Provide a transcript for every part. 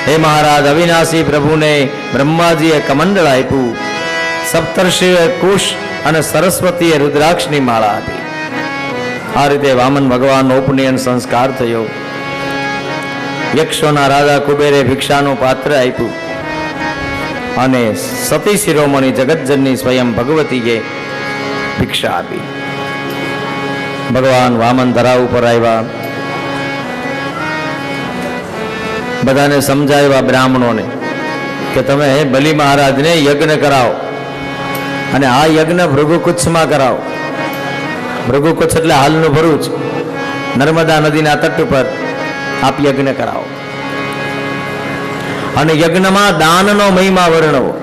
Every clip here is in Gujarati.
હે મહારાજ, અવિનાશી પ્રભુને બ્રહ્માજીએ કમંડળ આપ્યું, સપ્તર્ષિએ કુશ અને સરસ્વતીએ રુદ્રાક્ષની માળા આપી. આ રીતે વામન ભગવાનનો ઉપનયન સંસ્કાર થયો. યક્ષોના રાજા કુબેરે ભિક્ષાનું પાત્ર આપ્યું અને સતી શિરોમણી જગતજનની સ્વયં ભગવતીએ ભિક્ષા આપી. ભગવાન વામન ધરા ઉપર આવ્યા, બધાને સમજાવ્યા બ્રાહ્મણોને કે તમે બલિ મહારાજને યજ્ઞ કરાવો અને આ યજ્ઞ ભૃગુકુચ્છમાં કરાવો. ભૃગુકુચ્છ એટલે હાલનું ભરૂચ, નર્મદા નદીના તટ પર આપ યજ્ઞ કરાવો અને યજ્ઞમાં દાનનો મહિમા વર્ણવો.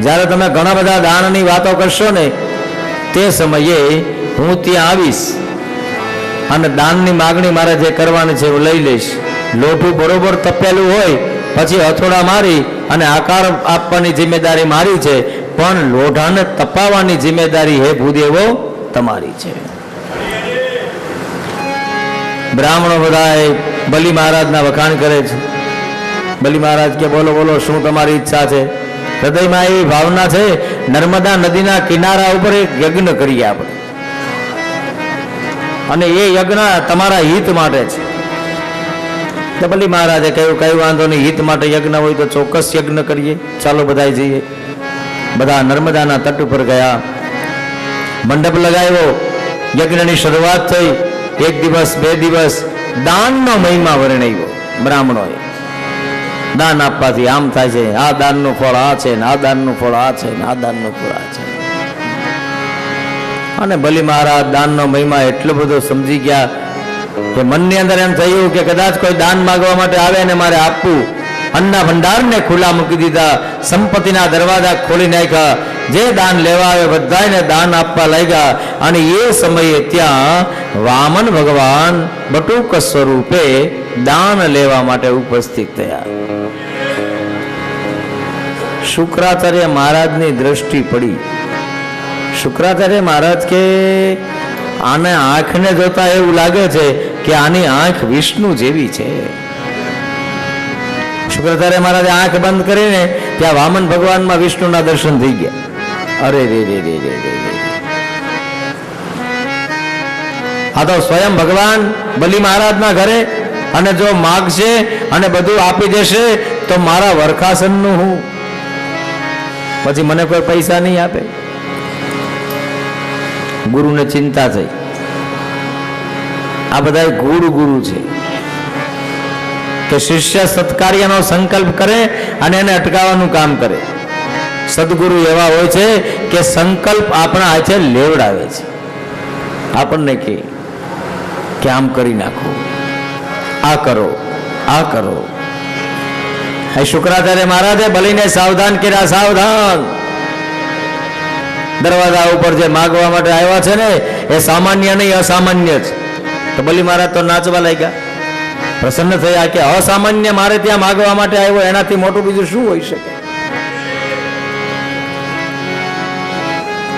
જ્યારે તમે ઘણા બધા દાનની વાતો કરશો ને તે સમયે હું ત્યાં આવીશ અને દાનની માગણી મારે જે કરવાની છે હું લઈ લઈશ. લોઢું બરોબર તપેલું હોય પછી હથોડા મારી અને આકાર આપવાની જિમ્મેદારી મારી છે, પણ લોઢાને તપાવવાની જિમ્મેદારી હે ભૂદેવો તમારી છે. બ્રાહ્મણો બધા બલિ મહારાજના વખાણ કરે છે. બલિ મહારાજ કે બોલો બોલો, શું તમારી ઈચ્છા છે? હૃદયમાં એવી ભાવના છે, નર્મદા નદીના કિનારા ઉપર એક યજ્ઞ કરીએ આપણે અને એ યજ્ઞ તમારા હિત માટે છે. તો બલિ મહારાજે કહ્યું, કઈ વાંધો નહીં, હિત માટે યજ્ઞ હોય તો ચોક્કસ યજ્ઞ કરીએ, ચાલો બધા જઈએ. બધા નર્મદાના તટ ઉપર ગયા, મંડપ લગાવ્યો, યજ્ઞની શરૂઆત થઈ. 1 દિવસ 2 દિવસ દાનનો મહિમા વર્ણવ્યો. બ્રાહ્મણોએ દાન આપવાથી આમ થાય છે, આ દાનનું ફળ આ છે ને આ દાનનું ફળ આ છે ને આ દાનનું ફળ આ છે. અને બલિ મહારાજ દાનનો મહિમા એટલો બધો સમજી ગયા કે મનની અંદર એમ થયું કે કદાચ કોઈ દાન માંગવા માટે આવે ને મારે આપવું. અન્નના ભંડારને ખુલ્લા મૂકી દીધા, સંપત્તિના દરવાજા ખોલી નાખ્યા. જે દાન લેવા આવે બધાને દાન આપવા લાગ્યા. અને એ સમયે ત્યાં વામન ભગવાન બટુક સ્વરૂપે દાન લેવા માટે ઉપસ્થિત થયા. શુક્રાચાર્ય મહારાજની દ્રષ્ટિ પડી. શુક્રાચાર્ય મહારાજ કે આને આંખને જોતા એવું લાગે છે કે આની આંખ વિષ્ણુ જેવી છે. શુક્રાચાર્ય મહારાજે આંખ બંધ કરીને ત્યાં વામન ભગવાનમાં વિષ્ણુના દર્શન થઈ ગયા. અરે રે રે રે રે રે, આ તો સ્વયં ભગવાન બલિ મહારાજના ઘરે, અને જો માગશે અને બધું આપી દેશે તો મારા વરખાસનનું હું, પછી મને કોઈ પૈસા નહીં આપે. ગુરુને ચિંતા થઈ. આ બધા ગુરુ છે કે શિષ્ય સત્કાર્યનો સંકલ્પ કરે અને એને અટકાવવાનું કામ કરે. સદગુરુ એવા હોય છે કે સંકલ્પ આપણા હાથે લેવડાવે છે, આપણને કે આમ કરી નાખો, આ કરો, આ કરો. શુક્રાચાર્ય મહારાજે બલિને સાવધાન કર્યા, સાવધાન. દરવાજા ઉપર જે માગવા માટે આવ્યા છે ને એ સામાન્ય નહીં, અસામાન્ય છે. તો બલિ મહારાજ તો નાચવા લાગ્યા, પ્રસન્ન થયા કે અસામાન્ય મારે ત્યાં માગવા માટે આવ્યો, એનાથી મોટું બીજું શું હોઈ શકે.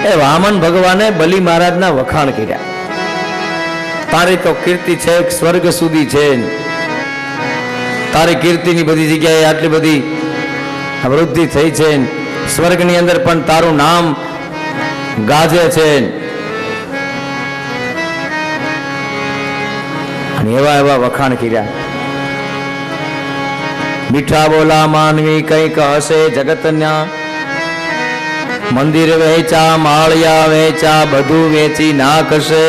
એ વામન ભગવાને બલિ મહારાજના વખાણ કર્યા. તારી તો કીર્તિ છે સ્વર્ગ સુધી છે, તારી કીર્તિની બધી જગ્યાએ આટલી બધી વૃદ્ધિ થઈ છે, સ્વર્ગની અંદર પણ તારું નામ ગાજે છે. અને એવા એવા વખાણ કર્યા. મીઠા બોલા માનવી કંઈક હશે જગતના, મંદિર વેચા માળિયા વેચા બધું વેચી નાખશે.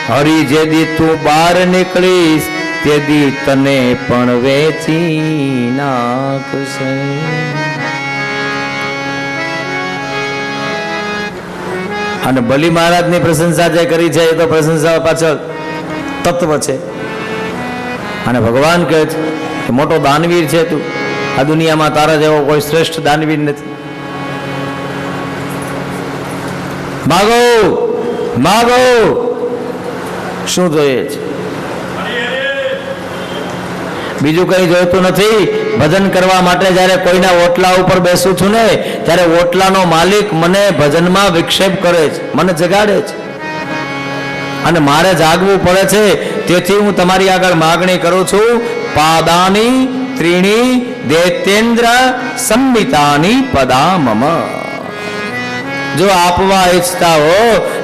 હરી જેદી તું બહાર નીકળીશ તેદી તને પણ વેચી નાખશે. અને બલિ મહારાજની પ્રશંસા જે કરી છે એ તો પ્રશંસા પાછળ તત્વ છે. અને ભગવાન કહે છે કે મોટો દાનવીર છે તું, આ દુનિયામાં તારા જેવો કોઈ શ્રેષ્ઠ દાનવીર નથી. માગો માગો, શું જોઈએ છે? બીજું કઈ જોઈતું નથી. ભજન કરવા માટે જ્યારે કોઈના ઓટલા ઉપર બેસું છું ને ત્યારે ઓટલાનો માલિક મને ભજનમાં વિક્ષેપ કરે છે, મને જગાડે છે, અને મારે જાગવું પડે છે. તેથી હું તમારી આગળ માગણી કરું છું પાદાની ત્રીણી દૈત્યેન્દ્ર સંમિતાની પદા મમ. જો આપવા ઈચ્છતા હો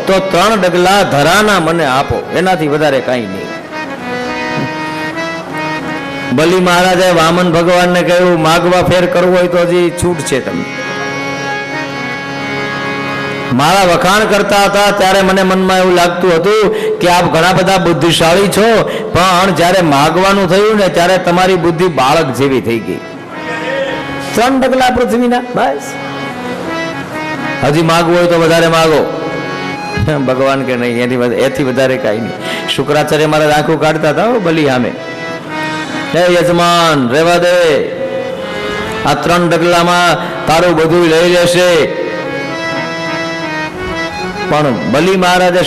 તો 3 ડગલા ધરાના મને આપો, એનાથી વધારે કઈ નહીં. બલિ મહારાજે વામન ભગવાનને કહ્યું માગવા ફેર કરવો હોય તો હજી છૂટ છે તમને. મારા વખાણ કરતા હતા ત્યારે મને મનમાં એવું લાગતું હતું કે આપ ઘણા બધા બુદ્ધિશાળી છો, પણ જ્યારે માગવાનું થયું ને ત્યારે તમારી બુદ્ધિ બાળક જેવી થઈ ગઈ. 3 ડગલા પૃથ્વીના, બસ. હજી માગવું હોય તો વધારે માગો. ભગવાન કે નહીં, એથી વધારે કાંઈ નહીં. શુક્રાચાર્ય મારા આંખું કાઢતા હતા બલિ સામે. હે યજમાન, રેવા દે, આ 3 ડગલામાં તારું બધું લઈ લેશે. પણ બલિ મહારાજે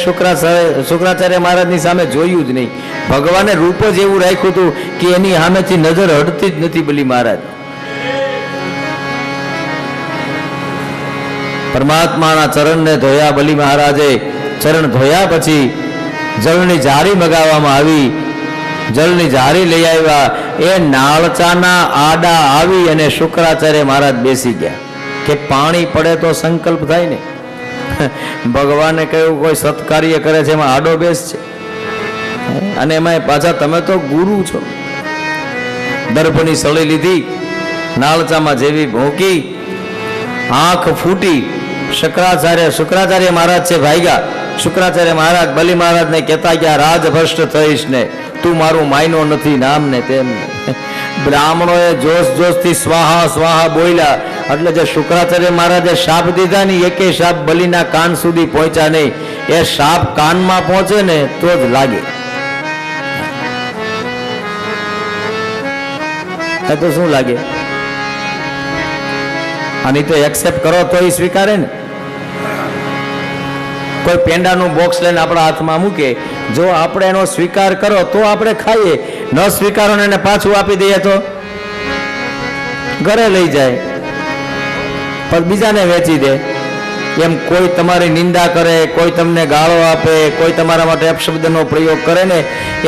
શુક્રાચાર્ય મહારાજની સામે જોયું જ નહીં. ભગવાને રૂપ જ એવું રાખ્યું હતું કે એની સામેથી નજર હટતી જ નથી. બલિ મહારાજ પરમાત્માના ચરણને ધોયા. બલિ મહારાજે ચરણ ધોયા પછી જળની જારી મગાવવામાં આવી. જળની જારી લઈ આવ્યા. એ નાળચાના આડા આવી અને શુક્રાચાર્ય મહારાજ બેસી ગયા કે પાણી પડે તો સંકલ્પ થાય ને. ભગવાને કહ્યું કોઈ સત્કાર્ય કરે છે એમાં આડો બેસ છે, અને એમાં પાછા તમે તો ગુરુ છો. દર્ભની સળી લીધી, નાળચામાં જેવી ભોંકી, આંખ ફૂટી. શુક્રાચાર્ય મહારાજ છે ભાગ્યા. શુક્રાચાર્ય મહારાજ બલિ મહારાજને કહેતા ગયા રાજભ્રષ્ટ થઈશ ને, તું મારું માયનો નથી, નામ ને તેમ. બ્રાહ્મણોએ જોશથી સ્વાહા સ્વાહા બોલ્યા. એટલે જે શુક્રાચાર્ય મહારાજે શાપ દીધા ને, એકે શાપ બલિના કાન સુધી પહોંચ્યા નહીં. એ શાપ કાનમાં પહોંચે ને તો જ લાગે. તો શું લાગે? આની તો એક્સેપ્ટ કરો તો એ સ્વીકારે ને. કોઈ પેંડાનું બોક્સ લઈને આપણા હાથમાં મૂકે, જો આપણે એનો સ્વીકાર કરો તો આપણે ખાઈએ, ન સ્વીકારો ને એને પાછું આપી દઈએ તો ઘરે લઈ જાય, પણ બીજાને વેચી દે. એમ કોઈ તમારી નિંદા કરે, કોઈ તમને ગાળો આપે, કોઈ તમારા માટે અપશબ્દનો પ્રયોગ કરે ને,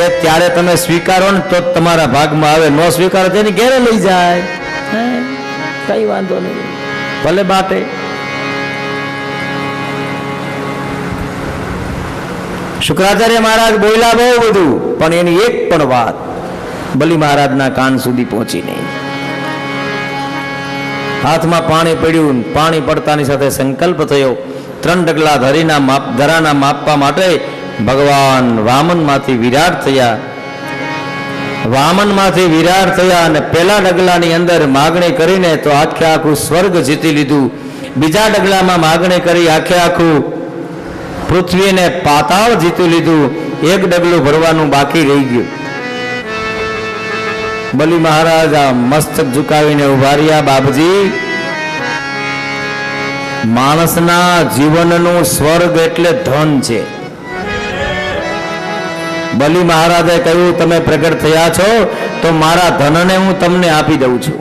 એ ત્યારે તમે સ્વીકારો ને તો તમારા ભાગમાં આવે. ન સ્વીકારો તેની ઘેરે લઈ જાય, કઈ વાંધો નહીં, ભલે બાટે. શુક્રાચાર્ય મહારાજ બોલ્યા બહુ બધું, પણ એની એક પણ વાત બલિ મહારાજના કાન સુધી પહોંચી નહીં. હાથમાં પાણી પડ્યું. પાણી પડતાની સાથે સંકલ્પ થયો. 3 ડગલા ધરાના માપવા માટે ભગવાન વામનમાંથી વિરાટ થયા. વામનમાંથી વિરાટ થયા અને પહેલા ડગલાની અંદર માગણી કરીને તો આખે આખું સ્વર્ગ જીતી લીધું. બીજા ડગલામાં માગણી કરી આખે આખું પૃથ્વીને પાતાળ જીતી લીધું. એક ડગલું ભરવાનું બાકી રહી ગયું. બલિ મહારાજ આ મસ્તક ઝુકાવીને ઉભા રહ્યા. બાપજી, માણસના જીવનનું સ્વર્ગ એટલે ધન છે. બલિ મહારાજે કહ્યું તમે પ્રગટ થયા છો તો મારા ધનને હું તમને આપી દઉં છું.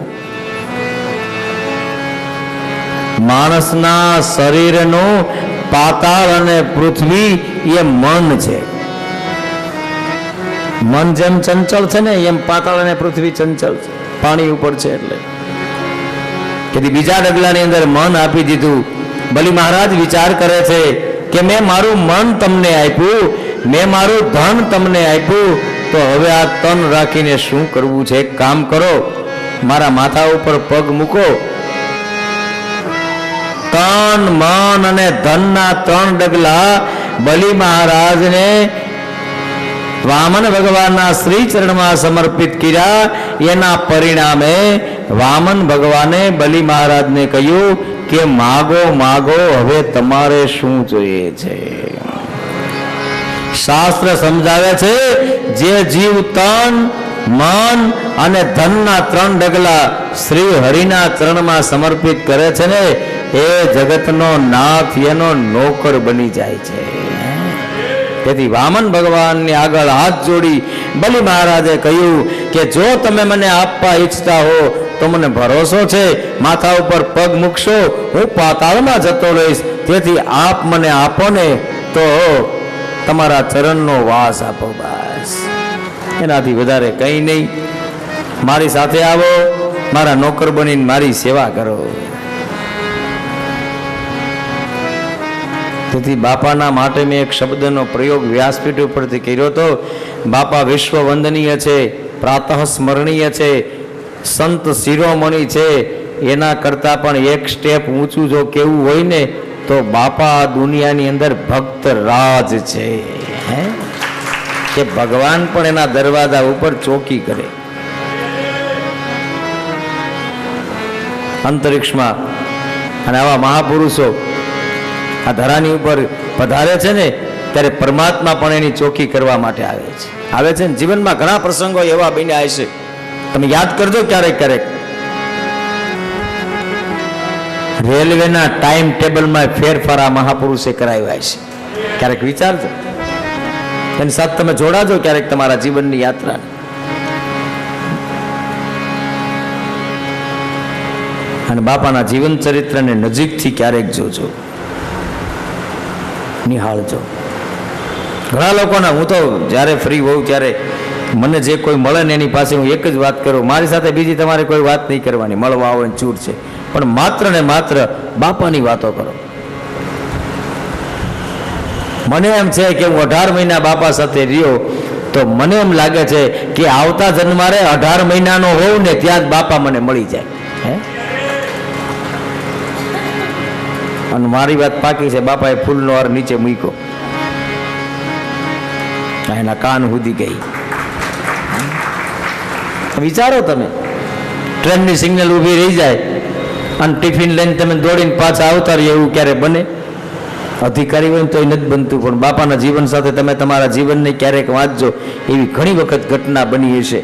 માણસના શરીરનું પાતાળ અને પૃથ્વી એ મન છે. મન જેમ ચંચળ છે ને, એમ પાતાળ અને પૃથ્વી ચંચળ છે, પાણી ઉપર છે. એટલે તેથી બીજા ડગલાની અંદર મન આપી દીધું. બલિ મહારાજ વિચાર કરે છે કે મેં મારું મન તમને આપ્યું, મેં મારું ધન તમને આપ્યું, તો હવે આ તન રાખીને શું કરવું છે? એક કામ કરો, મારા માથા ઉપર પગ મૂકો. તન, મન અને ધનના 3 ડગલા બલિ મહારાજને વામન ભગવાનના શ્રી ચરણમાં સમર્પિત કર્યા. એના પરિણામે વામન ભગવાને બલિ મહારાજને કહ્યું કે માગો માગો, હવે તમારે શું જોઈએ છે? શાસ્ત્ર સમજાવે છે જે જીવ તન, મન અને ધનના 3 ડગલા શ્રી હરિના ચરણમાં સમર્પિત કરે છે ને, એ જગતનો નાથ, એનો નોકર બની જાય છે. તેથી વામન ભગવાનની આગળ હાથ જોડી બલિ મહારાજે કહ્યું કે જો તમે મને આપવા ઈચ્છતા હો તો મને ભરોસો છે, માથા ઉપર પગ મૂકશો, હું પાતાળમાં જતો રહીશ. તેથી આપ મને આપો ને તો તમારા ચરણનો વાસ આપો, બસ. એનાથી વધારે કંઈ નહીં. મારી સાથે આવો, મારા નોકર બનીને મારી સેવા કરો. તેથી બાપાના માટે મેં એક શબ્દનો પ્રયોગ વ્યાસપીઠ ઉપરથી કર્યો હતો. બાપા વિશ્વ વંદનીય છે, પ્રાતઃ સ્મરણીય છે, સંત શિરોમણી છે. એના કરતાં પણ એક સ્ટેપ ઊંચું જો કેવું હોય ને તો બાપા દુનિયાની અંદર ભક્ત રાજ છે. હે કે ભગવાન પણ એના દરવાજા ઉપર ચોકી કરે. અંતરિક્ષમાં અને આવા મહાપુરુષો આ ધરાની ઉપર પધારે છે ને ત્યારે પરમાત્મા પણ એની ચોકી કરવા માટે આવે છે ને. જીવનમાં ઘણા પ્રસંગો એવા બન્યા હશે, તમે યાદ કરજો ક્યારેક ક્યારેક. રેલવેના ટાઈમ ટેબલમાં ફેરફાર આ મહાપુરુષે કરાવ્યા છે. ક્યારેક વિચારજો, એની સાથે તમે જોડાજો ક્યારેક તમારા જીવનની યાત્રા. અને બાપાના જીવન ચરિત્રને નજીકથી ક્યારેક જોજો, નિહાળજો. ઘણા લોકોના, હું તો જ્યારે ફ્રી હોઉં ત્યારે મને જે કોઈ મળે ને એની પાસે હું એક જ વાત કરું. મારી સાથે બીજી તમારે કોઈ વાત નહીં કરવાની, મળવા આવો ને છૂટ છે, પણ માત્ર ને માત્ર બાપાની વાતો કરો. મને એમ છે કે હું 18 મહિના બાપા સાથે રહ્યો તો મને એમ લાગે છે કે આવતા જન્મારે 18 મહિનાનો હોઉં ને ત્યાં જ બાપા મને મળી જાય. હે અને મારી વાત પાકી છે, બાપાએ ફૂલનો હાર નીચે મૂક્યો, એના કાન સુધી ગઈ. વિચારો તમે, ટ્રેનની સિગ્નલ ઊભી રહી જાય અને ટિફિન લઈને તમે દોડીને પાછા આવતા રહીએ, એવું ક્યારે બને? અધિકારી હોય તો એ નથી બનતું, પણ બાપાના જીવન સાથે તમે તમારા જીવનને ક્યારેક વાંચજો. એવી ઘણી વખત ઘટના બની હશે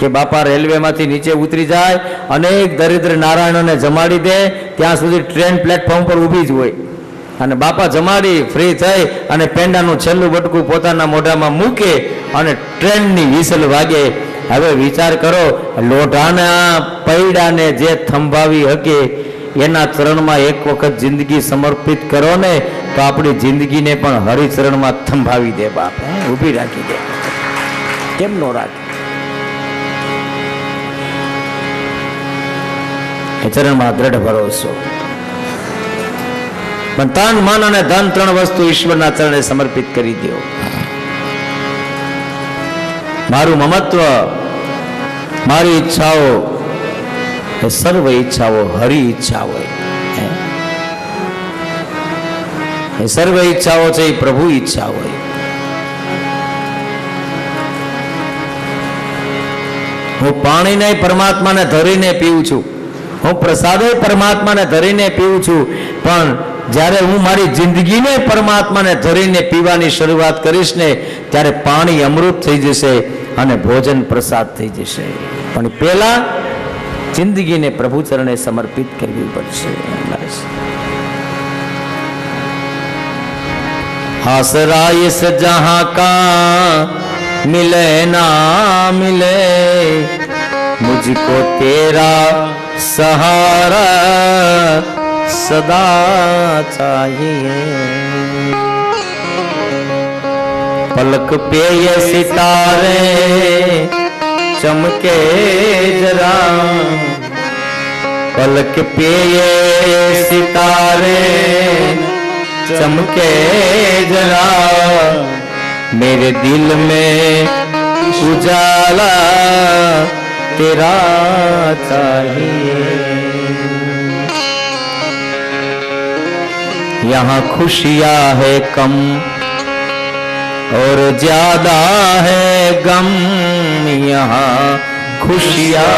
કે બાપા રેલવેમાંથી નીચે ઉતરી જાય, અનેક દરિદ્ર નારાયણોને જમાડી દે, ત્યાં સુધી ટ્રેન પ્લેટફોર્મ પર ઊભી જ હોય. અને બાપા જમાડી ફ્રી થઈ અને પેંડાનું છેલ્લું બટકું પોતાના મોઢામાં મૂકે અને ટ્રેનની વિસલ વાગે. હવે વિચાર કરો, લોઢાના પૈડાને જે થંભાવી હકે એના ચરણમાં એક વખત જિંદગી સમર્પિત કરો ને તો આપણી જિંદગીને પણ હરિચરણમાં થંભાવી દે બાપ, ઊભી રાખી દે. કેમ નો રાખે? એ ચરણમાં દ્રઢ ભરોસો. પણ તન, મન અને ધન 3 વસ્તુ ઈશ્વરના ચરણે સમર્પિત કરી દો. મારું મમત્વ, મારી ઈચ્છાઓ એ સર્વ ઈચ્છાઓ હરિ ઈચ્છા હોય. એ સર્વ ઈચ્છાઓ છે એ પ્રભુ ઈચ્છા હોય. હું પાણીને પરમાત્માને ધરીને પીવું છું, હું પ્રસાદે પરમાત્માને ધરીને પીવું છું, પણ જ્યારે હું મારી જિંદગીને પરમાત્માને ધરીને પીવાની શરૂઆત કરીશ ને ત્યારે પાણી અમૃત થઈ જશે અને ભોજન પ્રસાદ થઈ જશે. પણ પહેલા જિંદગીને પ્રભુ ચરણે સમર્પિત કરવી પડશે. આસરા ઇસ જહાં કા મિલે ના મિલે, મુझको तेरा सहारा सदा चाहिए. पलक पे ये सितारे चमके जरा, पलक पे ये सितारे चमके जरा, मेरे दिल में उजाला तेरा चाहिए. यहाँ खुशियाँ है कम और ज्यादा है गम, यहाँ खुशियाँ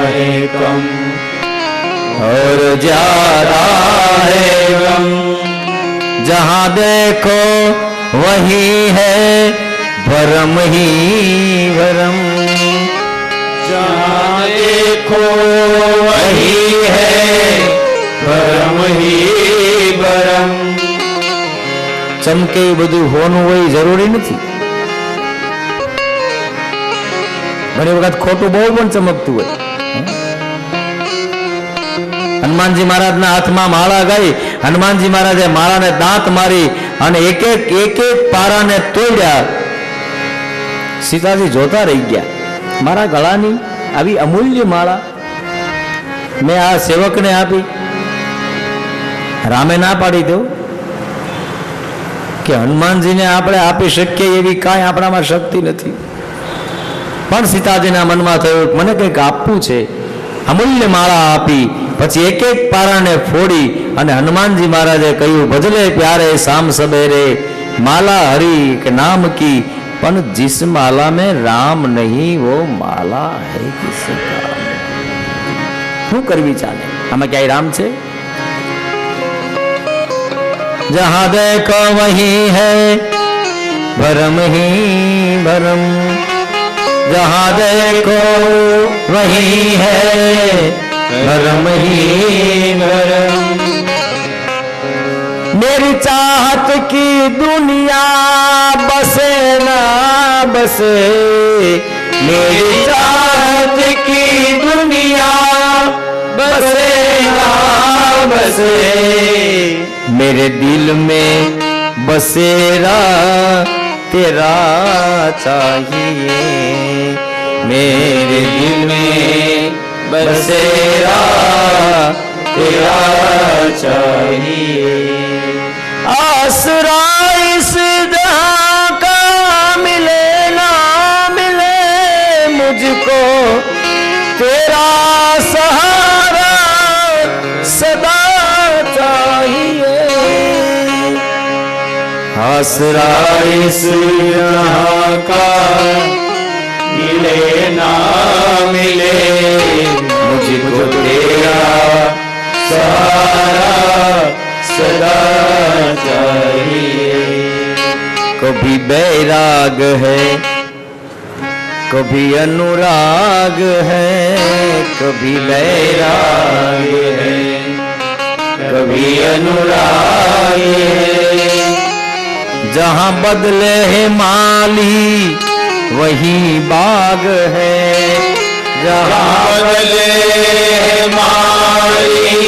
है कम और ज्यादा है गम, जहाँ देखो वही है भरम ही भरम, जहाँ देखो वही है भरम ही भरम. ચમકે બધું હોનું હોય જરૂરી નથી. ઘણી વખત ખોટું બહુ પણ ચમકતું હોય. હનુમાનજી મહારાજના હાથમાં માળા ગઈ, હનુમાનજી મહારાજે માળાને દાંત મારી અને એક એક પારાને તોડ્યા. સીતાજી જોતા રહી ગયા, મારા ગળાની આવી અમૂલ્ય માળા મેં આ સેવકને આપી. રામે ના પાડી દો કે હનુમાનજીને આપણે આપી શકીએ એવી કાંઈ આપણામાં શક્તિ નથી. પણ સીતાજીના મનમાં થયું મને કંઈક આપવું છે. અમૂલ્ય માળા આપી. પછી એક એક પારાને ફોડી અને હનુમાનજી મહારાજે કહ્યું ભજલે પ્યારે શામ સવેરે माला हरि के नाम की पन जिस माला में राम नहीं वो माला है किस काम. શું કરવી ચાલે? આમાં ક્યાંય રામ છે? जहां देखो वहीं है भरम ही भरम. जहां देखो वहीं है भरम ही भरम. मेरी चाहत की दुनिया बसे ना बसे. मेरी चाहत की दुनिया बसे ना बसे. मेरे दिल में बसेरा तेरा चाहिए. मेरे दिल में बसेरा तेरा चाहिए. आसरा इस जहां का मिले ना मिले मुझको तेरा सहारा सदा चाहिए. आसरा इस जहां का मिले ना मिले मुझको तेरा सहारा सदा चाहिए. कभी बैराग है कभी अनुराग है. कभी बैराग है कभी अनुराग है. जहां बदले है माली वही बाग है. जहां बदले है माली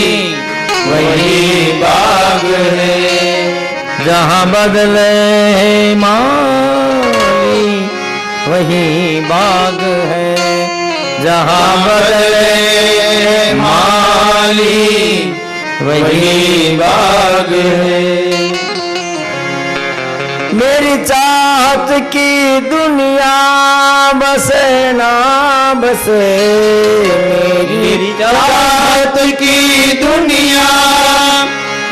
वही बाग है. जहां बदले है माली वही बाग है. जहां बदले माली वही बाग है. मेरी चाहत की दुनिया बसे ना बसे. मेरी चाहत की दुनिया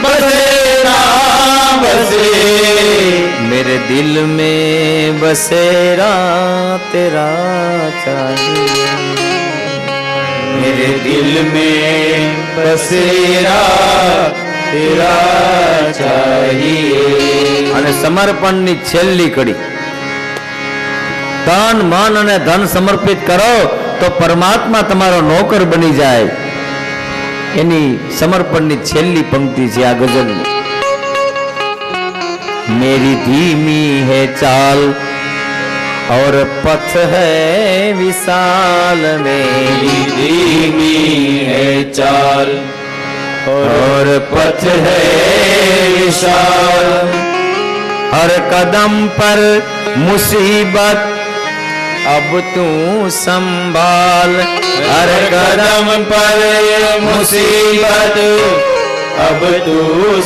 बसे ना बसे. मेरे दिल में बसेरा तेरा चाहिए. मेरे दिल में बसेरा तेरा चाहिए. અને સમર્પણની છેલ્લી કડી તન મન અને ધન સમર્પિત કરો તો પરમાત્મા તમારો નોકર બની જાય. એની સમર્પણની છેલ્લી પંક્તિ છે આ ગઝલની. मेरी धीमी है चाल और पथ है विशाल. मेरी धीमी है चाल और पथ है विशाल. हर कदम पर मुसीबत अब तू संभाल. हर कदम पर मुसीबत अब तू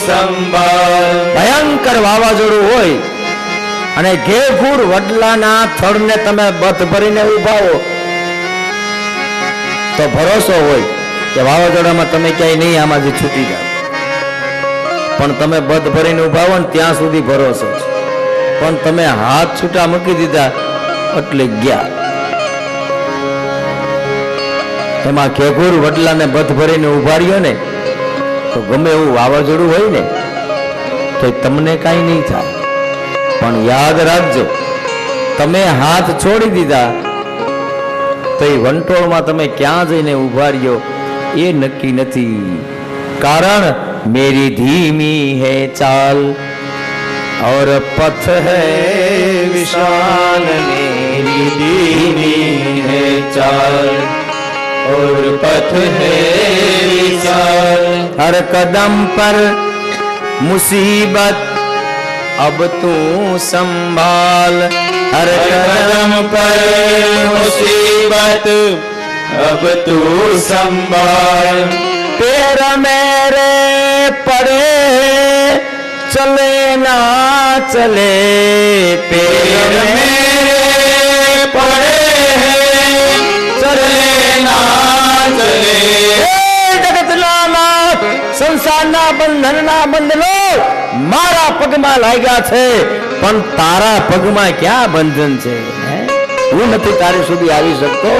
संभाल. ભયંકર વાવાઝોડું હોય અને ઘેઘૂર વડલાના થડને તમે બથ ભરીને ઉભા હો તો ભરોસો હોય કે વાવાઝોડામાં તમે ક્યાંય નહીં આમાંથી છૂટી જાવ. પણ તમે બધ ભરીને ઉભા હો ને ત્યાં સુધી ભરોસો છે. પણ તમે હાથ છૂટા મૂકી દીધા એટલે ગયા. એમાં ઘેઘૂર વડલાને બધ ભરીને ઉભા રહ્યો ને તો ગમે એવું વાવાઝોડું હોય ને તો તમને કાંઈ નહીં થાય. પણ યાદ રાખજો તમે હાથ છોડી દીધા તો એ વંટોળમાં તમે ક્યાં જઈને ઉભા રહ્યો એ નક્કી નથી. કારણ મેરી ધીમી હૈ ચાલ और पथ है विशाल. मेरी धीमी है चाल और पथ है विशाल. हर कदम पर मुसीबत अब तू संभाल. हर कदम पर मुसीबत अब तू संभाल। पैर मेरे पड़े चले ना चले, पैर मेरे पड़े चले ना चले। જગતના નાથ, સંસારના બંધનના બંધનો મારા પગમાં લાગ્યા છે, પણ તારા પગમાં ક્યાં બંધન છે? હે? હું નથી તારી સુધી આવી શકતો,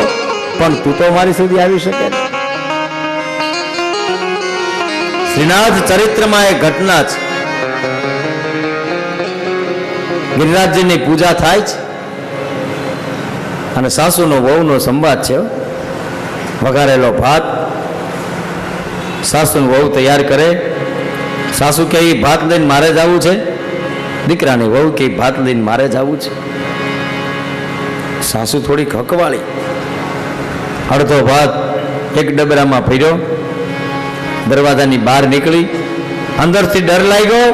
પણ તું તો મારી સુધી આવી શકે. શ્રીનાથ ચરિત્રમાં એક ઘટના છે. ગિરિરાજજીની પૂજા થાય છે અને સાસુનો વહુનો સંવાદ છે. વઘારેલો ભાત સાસુ વહુ તૈયાર કરે. સાસુ કે ભાત લઈને મારે જવું છે, દીકરાની વહુ કે ભાત લઈને મારે જવું છે. સાસુ થોડી હકવાળી, અડધો ભાત એક ડબરામાં ફર્યો, દરવાજાની બહાર નીકળી. અંદરથી ડર લાગ્યો,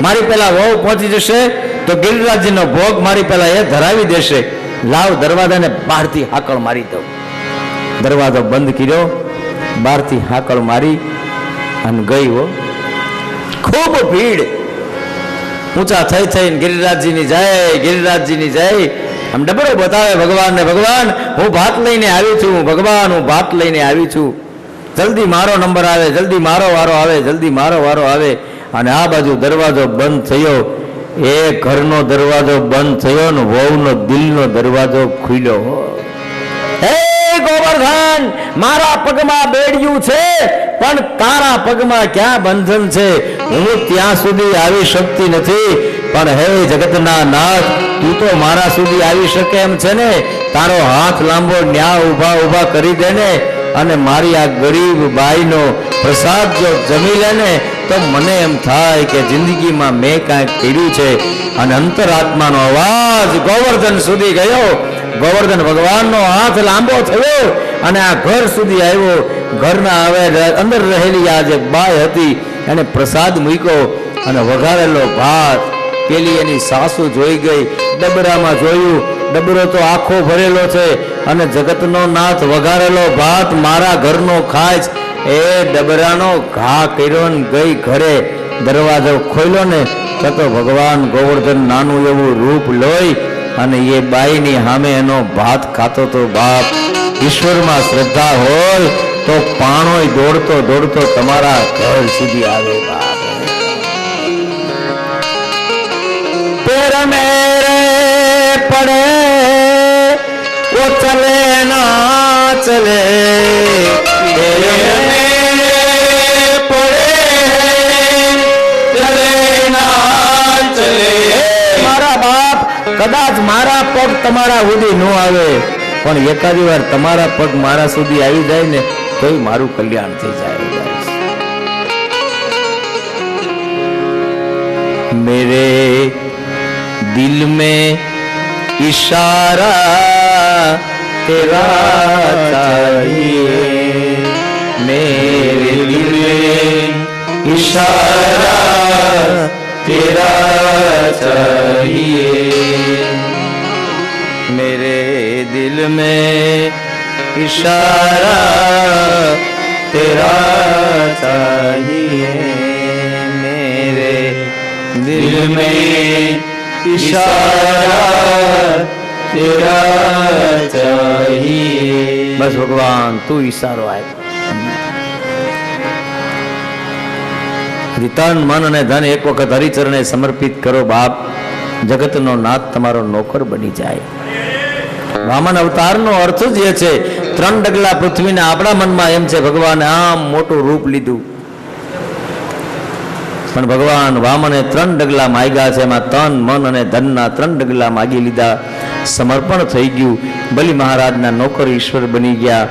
મારી પેલા વહુ પહોંચી જશે તો ગિરિરાજજીનો ભોગ મારી પેલા એ ધરાવી દેશે, લાવ દરવાજાને બહારથી હાકળ મારી દઉં. દરવાજો બંધ કર્યો, બહારથી હાકળ મારી અને ગઈ. હો, ખૂબ ભીડ. ઊંચા થઈ થઈને ગિરિરાજજીની જય, ગિરિરાજજીની જય. આમ ડબરો બતાવે ભગવાનને, ભગવાન હું ભાત લઈને આવી છું, ભગવાન હું ભાત લઈને આવી છું, જલ્દી મારો નંબર આવે, જલ્દી મારો વારો આવે, જલ્દી મારો વારો આવે. અને આ બાજુ દરવાજો બંધ થયો. એ ઘરનો દરવાજો બંધ થયો ને વહુનો દિલનો દરવાજો ખુલ્યો. હે ગોવર્ધન, મારા પગમાં બેડ્યું છે, પણ તારા પગમાં ક્યાં બંધન છે? હું ત્યાં સુધી આવી શકતી નથી, પણ હે જગતના નાથ, તું તો મારા સુધી આવી શકે એમ છે ને? તારો હાથ લાંબો ન્યા ઊભા ઊભા કરી દે ને, અને મારી આ ગરીબ બાઈનો પ્રસાદ જો જમી લે ને તો મને એમ થાય કે જિંદગીમાં મેં કાંઈક કર્યું છે. અને અંતરાત્માનો અવાજ ગોવર્ધન સુધી ગયો. ગોવર્ધન ભગવાનનો હાથ લાંબો થયો અને આ ઘર સુધી આવ્યો. ઘરના હવે અંદર રહેલી આ જે બાઈ હતી એને પ્રસાદ મૂક્યો અને વઘારેલો ભાત પેલી એની સાસુ જોઈ ગઈ. ડબરામાં જોયું, ડબરો તો આખો ભરેલો છે અને જગતનો નાથ વઘારેલો ભાત મારા ઘરનો ખાય. એ ડબરાનો ઘા કર્યો ને ગઈ ઘરે. દરવાજો ખોલ્યો ને તો ભગવાન ગોવર્ધન નાનું એવું રૂપ લોય અને એ બાઈની સામે એનો ભાત ખાતો તો. બાપ, ઈશ્વરમાં શ્રદ્ધા હોય તો પાણોય દોડતો દોડતો તમારા ઘર સુધી આવે. બાપ, પેર મેરે પડે वो चले ना चले, મારા બાપ કદાચ મારા પગ તમારા સુધી ન આવે, પણ એકાદી વાર તમારા પગ મારા સુધી આવી જાય ને તોય મારું કલ્યાણ થઈ જાય. मेरे दिल में इशारा तेरा चाहिए, मेरे दिल में इशारा तेरा चाहिए, मेरे दिल में इशारा तेरा चाहिए, मेरे दिल में इशारा तेरा चाहिए. बस भगवान તું ઈશારો આપ. તન મન અને ધન એક વખત હરિચરણે સમર્પિત કરો બાપ. જગતનો નાથ તમારો નોકર બની જાય. વામન અવતારનો અર્થ જ એ છે, 3 ડગલા પૃથ્વીના આપણા મનમાં એમ છે ભગવાને આમ મોટું રૂપ લીધું, પણ ભગવાન વામને 3 ડગલા માગ્યા છે. એમાં તન મન અને ધનના 3 ડગલા માગી લીધા. સમર્પણ થઈ ગયું. બલિ મહારાજના નોકર ઈશ્વર બની ગયા.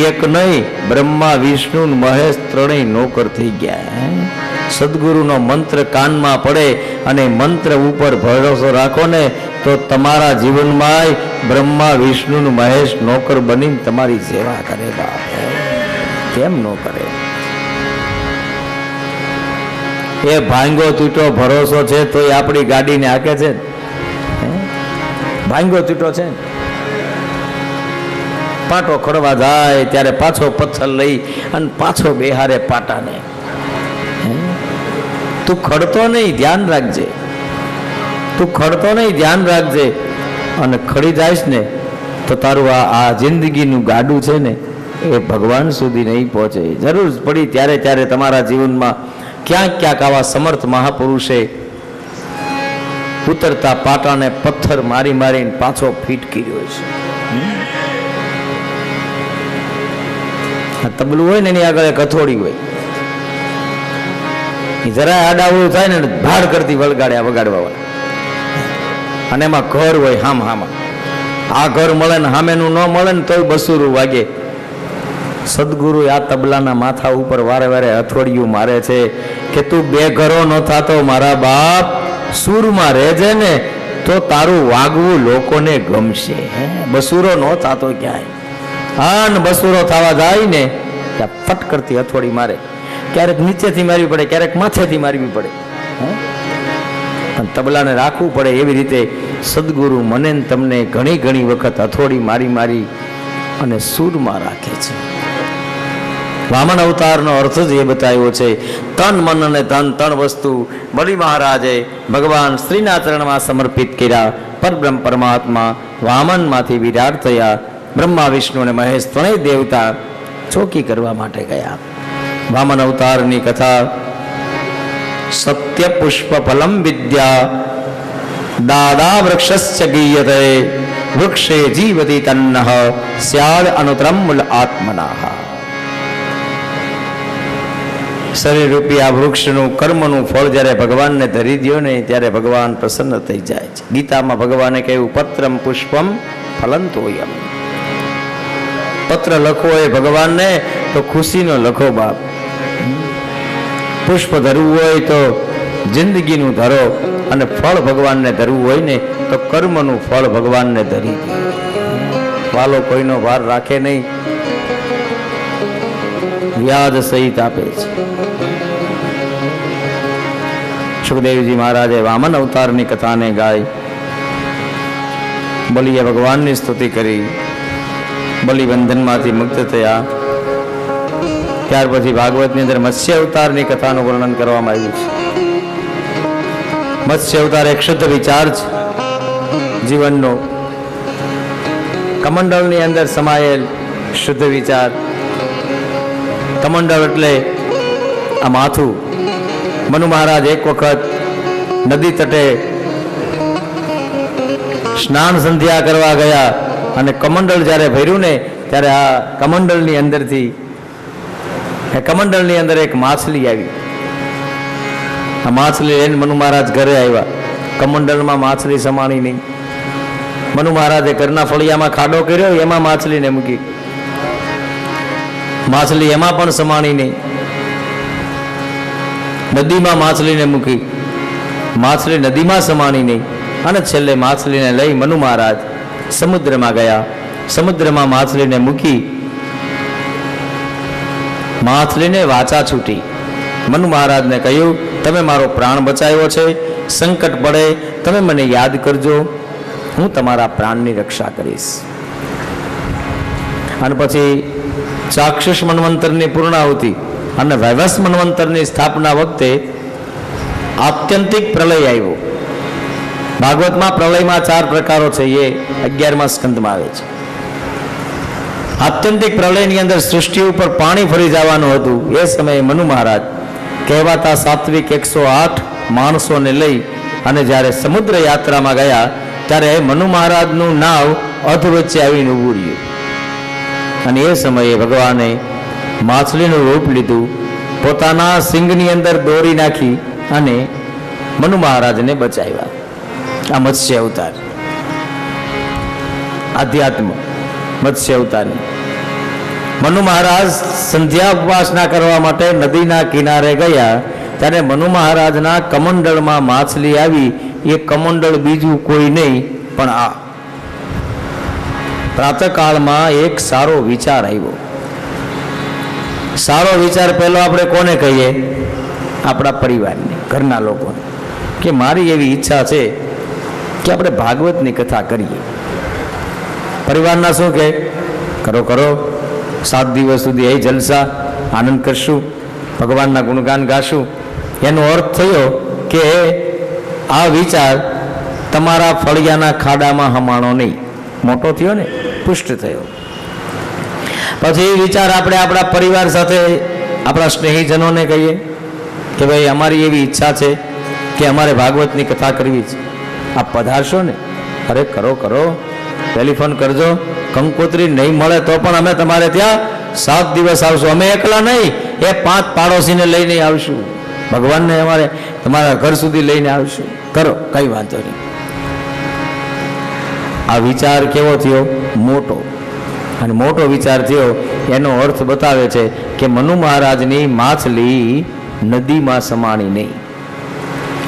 એક નહીં, બ્રહ્મા વિષ્ણુ મહેશ ત્રણેય નોકર થઈ ગયા. સદગુરુનો મંત્ર કાનમાં પડે અને મંત્ર ઉપર ભરોસો રાખો ને તો તમારા જીવનમાં બ્રહ્મા વિષ્ણુ મહેશ નોકર બનીને તમારી સેવા કરે. બાપ, કેમ ન કરે? એ ભાંગો તૂટો ભરોસો છે તો એ આપણી ગાડીને હાકે છે. ભાંગો તૂટો છે, પાટો ખડવા જાય ત્યારે પાછો પથ્થર લઈ અને પાછો બેહારે પાટાને. તું ખડતો નહીં, ધ્યાન રાખજે. તું ખડતો નહીં, ધ્યાન રાખજે. અને ખડી જાયશ ને તો તારું આ જિંદગીનું ગાડું છે ને એ ભગવાન સુધી નહીં પહોંચે. જરૂર પડી ત્યારે ત્યારે તમારા જીવનમાં ક્યાંક ક્યાંક આવા સમર્થ મહાપુરુષે ઉતરતા પાટાને પથ્થર મારી મારીને પાછો ફીટ કર્યો છે. તબલું હોય ને એની આગળ એક હથોડી હોય, જરા આડાવડું થાય ને ભાડ કરતી વગાડવા વાળા. અને એમાં ઘર હોય હામ હામાં. આ ઘર મળે ને હામેનું ન મળે ને તોય બસુરું વાગે. સદગુરુ આ તબલાના માથા ઉપર વારે વારે હથોડિયું મારે છે કે તું બે ઘરો ન થાતો મારા બાપ, સૂરમાં રહેજે ને તો તારું વાગવું લોકોને ગમશે. બસુરો ન થાતો ક્યાંય. આન બસુરો થવા જાય ને ત્યાં ફટ કરતી હથોડી મારે. ક્યારેક નીચેથી મારવી પડે, ક્યારેક માથેથી મારવી પડે. પણ તબલાને રાખવું પડે. એવી રીતે સદગુરુ મને તમને ઘણી ઘણી વખત હથોડી મારી મારી અને સૂરમાં રાખે છે. વામન અવતારનો અર્થ જ એ બતાવ્યો છે. તન મન અને ધન ત્રણ વસ્તુ બલિ મહારાજે ભગવાન શ્રીના ચરણમાં સમર્પિત કર્યા. પરબ્રહ્મ પરમાત્મા વામનમાંથી વિરાટ થયા. બ્રહ્મા વિષ્ણુ અને મહેશ ત્રણેય દેવતા ચોકી કરવા માટે ગયા. વામન અવતારની કથા સત્ય પુષ્પ ફલમ વિદ્યા દાદા વૃક્ષસ્ય ગીયતે વૃક્ષે જીવતી તન્નઃ સ્યાદ અનુત્તરમ મૂલ આત્મનાઃ. શરીર રૂપી આ વૃક્ષનું કર્મનું ફળ જ્યારે ભગવાનને ધરી દો ને ત્યારે ભગવાન પ્રસન્ન થઈ જાય છે. ગીતામાં ભગવાને કહ્યું પત્રમ પુષ્પમ ફલં તોયમ. પત્ર લખો એ ભગવાનને તો ખુશીનો લખો બાપ. પુષ્પ ધરવું હોય તો જિંદગીનું ધરો અને ફળ ભગવાનને ધરવું હોય ને તો કર્મનું ફળ ભગવાનને ધરી દો. વાલો કોઈનો ભાર રાખે નહીં, વ્યાજ સહિત આપે છે. સુખદેવજી મહારાજે વામન અવતારની કથાને ગાઈ. બલિએ ભગવાનની સ્તુતિ કરી. બલિ બંધનમાંથી મુક્ત થયા. ત્યાર પછી ભાગવતની અંદર મત્સ્ય અવતારની કથાનું વર્ણન કરવામાં આવ્યું છે. મત્સ્ય અવતાર એક શુદ્ધ વિચાર છે જીવનનો. કમંડળની અંદર સમાયેલ શુદ્ધ વિચાર. કમંડળ એટલે આ માથું. મનુ મહારાજ એક વખત નદી તટે સ્નાન સંધ્યા કરવા ગયા અને કમંડળ જ્યારે ભર્યું ને ત્યારે આ કમંડળની અંદરથી કમંડળની અંદર એક માછલી આવી. આ માછલી લઈને મનુ મહારાજ ઘરે આવ્યા. કમંડળમાં માછલી સમાણી નહીં. મનુ મહારાજે ઘરના ફળિયામાં ખાડો કર્યો, એમાં માછલીને મૂકી. માછલી એમાં પણ સમાણી નહીં. નદીમાં માછલીને મૂકી, માછલી નદીમાં સમાણી નહીં. અને છેલ્લે માછલીને લઈ મનુ મહારાજ સમુદ્રમાં ગયા. સમુદ્રમાં માછલીને મૂકી. માછલીને વાચા છૂટી. મનુ મહારાજને કહ્યું તમે મારો પ્રાણ બચાવ્યો છે, સંકટ પડે તમે મને યાદ કરજો, હું તમારા પ્રાણની રક્ષા કરીશ. અને પછી ચાક્ષુષ મન્વંતરની પૂર્ણાહુતિ અને વૈવસ્વ મન્વંતરની સ્થાપના વખતે આત્યંતિક પ્રલય આવ્યો. ભાગવતમાં પ્રલયમાં 4 પ્રકારો છે, એ 11મા સ્કંદમાં આવે છે. આત્યંતિક પ્રલયની અંદર સૃષ્ટિ ઉપર પાણી ફરી જવાનું હતું. એ સમયે મનુ મહારાજ કહેવાતા સાત્વિક 108 માણસોને લઈ અને જ્યારે સમુદ્ર યાત્રામાં ગયા ત્યારે મનુ મહારાજનું નાવ અધ વચ્ચે આવીને ઊભું રહ્યું. અને એ સમયે ભગવાને માછલીનું રૂપ લીધું. પોતાના સિંગની અંદર દોરી નાખી અને મનુ મહારાજને બચાવ્યા. આ મત્સ્ય અવતાર, આધ્યાત્મ મત્સ્ય અવતારની. મનુ મહારાજ સંધ્યા ઉપાસના કરવા માટે નદીના કિનારે ગયા ત્યારે મનુ મહારાજના કમંડળમાં માછલી આવી. એ કમંડળ બીજું કોઈ નહીં પણ આ. પ્રાતઃકાળમાં એક સારો વિચાર આવ્યો. સારો વિચાર પહેલો આપણે કોને કહીએ? આપણા પરિવારને, ઘરના લોકોને, કે મારી એવી ઈચ્છા છે કે આપણે ભાગવતની કથા કરીએ. પરિવારના શું કહે? કરો કરો, 7 દિવસ સુધી એ જલસા આનંદ કરશું, ભગવાનના ગુણગાન ગાશું. એનો અર્થ થયો કે આ વિચાર તમારા ફળિયાના ખાડામાં હમાણો નહીં, મોટો થયો ને, પુષ્ટ થયો. પછી એ વિચાર આપણે આપણા પરિવાર સાથે, આપણા સ્નેહીજનોને કહીએ કે ભાઈ અમારી એવી ઈચ્છા છે કે અમારે ભાગવતની કથા કરવી છે, આપ પધારશો ને? અરે કરો કરો, ટેલિફોન કરજો. કંકોત્રી નહીં મળે તો પણ અમે તમારે ત્યાં 7 દિવસ આવશું. અમે એકલા નહીં, એ 5 પાડોશીને લઈને આવશું, ભગવાનને અમારે તમારા ઘર સુધી લઈને આવશું. કરો, કઈ વાંધો નહીં. આ વિચાર કેવો થયો? મોટો. અને મોટો વિચાર થયો એનો અર્થ બતાવે છે કે મનુ મહારાજની માછલી નદીમાં સમાણી નહીં.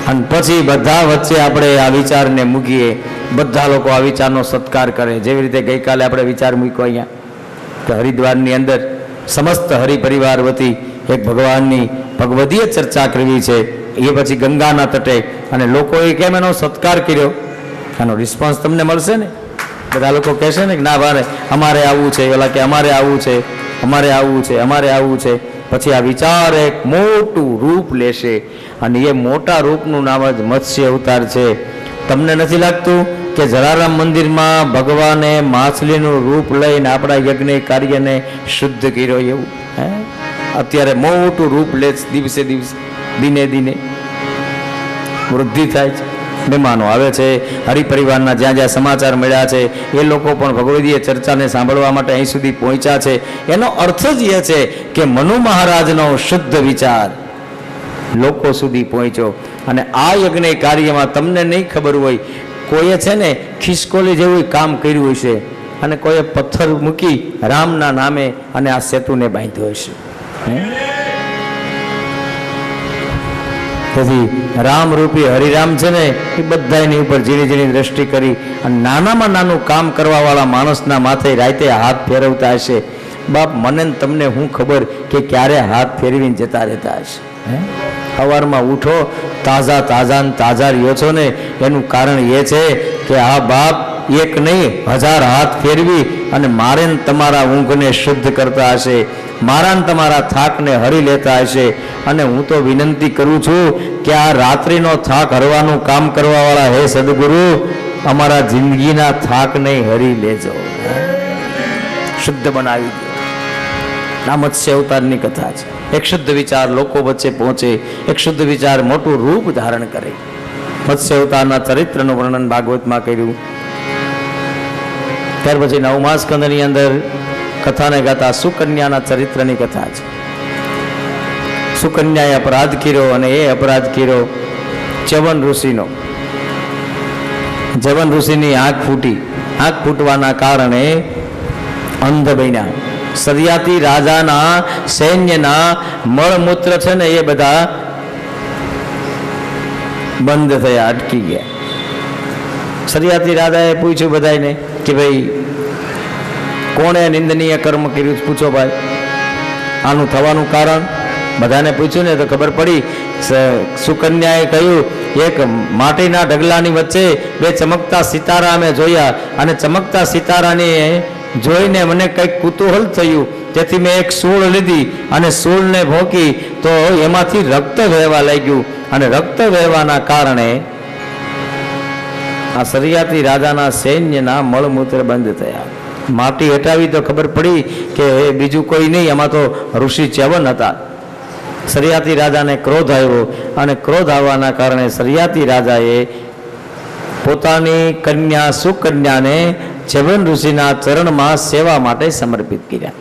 અને પછી બધા વચ્ચે આપણે આ વિચારને મૂકીએ, બધા લોકો આ વિચારનો સત્કાર કરે. જેવી રીતે ગઈકાલે આપણે વિચાર મૂક્યો અહીંયા કે હરિદ્વારની અંદર સમસ્ત હરિપરિવાર વતી એક ભગવાનની ભગવદીય ચર્ચા કરવી છે, એ પછી ગંગાના તટે, અને લોકોએ કેમ એનો સત્કાર કર્યો, આનો રિસ્પોન્સ તમને મળશે ને. બધા લોકો કહેશે ને કે ના ભારે અમારે આવવું છે, ઓલા કે અમારે આવવું છે, અમારે આવવું છે, અમારે આવવું છે. પછી આ વિચાર એક મોટું રૂપ લેશે, અને એ મોટા રૂપનું નામ જ મત્સ્ય અવતાર છે. તમને નથી લાગતું કે જલારામ મંદિરમાં ભગવાને માછલીનું રૂપ લઈને આપણા યજ્ઞ કાર્યને શુદ્ધ કર્યો એવું? હે, અત્યારે મોટું રૂપ લે, દિવસે દિવસે, દિને દિને વૃદ્ધિ થાય છે. મહેમાનો આવે છે, હરિપરિવારના જ્યાં જ્યાં સમાચાર મળ્યા છે એ લોકો પણ ભગવદીય ચર્ચાને સાંભળવા માટે અહીં સુધી પહોંચ્યા છે. એનો અર્થ જ એ છે કે મનુ મહારાજનો શુદ્ધ વિચાર લોકો સુધી પહોંચ્યો. અને આ યજ્ઞ કાર્યમાં તમને નહીં ખબર હોય, કોઈએ છે ને ખિસકોલી જેવું કામ કર્યું હશે, અને કોઈએ પથ્થર મૂકી રામના નામે અને આ સેતુને બાંધ્યો હશે. તેથી રામરૂપી હરિરામ છે ને, એ બધા એની ઉપર ઝીણી ઝીણી દ્રષ્ટિ કરી અને નાનામાં નાનું કામ કરવાવાળા માણસના માથે રાતે હાથ ફેરવતા હશે. બાપ, મને તમને હું ખબર કે ક્યારે હાથ ફેરવીને જતા રહેતા હશે. સવારમાં ઉઠો, તાજા તાજા તાજા રહ્યો છો ને, એનું કારણ એ છે કે આ બાપ એક નહીં 1000 હાથ ફેરવી અને મારે તમારા ઊંઘને શુદ્ધ કરતા હશે, મારા તમારા થાકને હરી લેતા હશે. અને હું તો વિનંતી કરું છું કે આ રાત્રિનો થાક હરવાનું કામ કરવાવાળા હે સદગુરુ, અમારા જિંદગીના થાકને હરી લેજો, શુદ્ધ બનાવી દો. આ મત્સ્ય અવતારની કથા છે. એક શુદ્ધ વિચાર લોકો વચ્ચે પહોંચે, એક શુદ્ધ વિચાર મોટું રૂપ ધારણ કરે. મત્સ્ય અવતારના ચરિત્રનું વર્ણન ભાગવતમાં કર્યું. ત્યાર પછી 9મા સ્કંદની અંદર કથાને ગાતા સુકન્યાના ચરિત્રની કથા છે. સુકન્યાએ અપરાધ કર્યો, અને એ અપરાધ કર્યો ચ્યવન ઋષિનો. ચ્યવન ઋષિની આંખ ફૂટી. આંખ ફૂટવાના કારણે અંધ બન્યા. સરિયાતી રાજાના સૈન્યના મળમૂત્ર છે ને એ બધા બંધ થયા, અટકી ગયા. સરિયાતી રાજાએ પૂછ્યું બધાને કે ભાઈ કોણે નિંદનીય કર્મ કર્યું? પૂછો ભાઈ, આનું થવાનું કારણ. બધાને પૂછ્યું ને તો ખબર પડી. સુકન્યાએ કહ્યું, એક માટીના ઢગલાની વચ્ચે 2 ચમકતા સિતારા અમે જોયા, અને ચમકતા સિતારાને જોઈને મને કંઈક કુતૂહલ થયું, તેથી મેં એક સૂળ લીધી અને સૂળને ભોંકી તો એમાંથી રક્ત વહેવા લાગ્યું, અને રક્ત વહેવાના કારણે આ સરિયાતી રાજાના સૈન્યના મળમૂત્ર બંધ થયા. માટી હટાવી તો ખબર પડી કે બીજું કોઈ નહીં, એમાં તો ઋષિ ચ્યવન હતા. સરિયાતી રાજાને ક્રોધ આવ્યો, અને ક્રોધ આવવાના કારણે સરિયાતી રાજાએ પોતાની કન્યા સુકન્યાને ચ્યવન ઋષિના ચરણમાં સેવા માટે સમર્પિત કર્યા.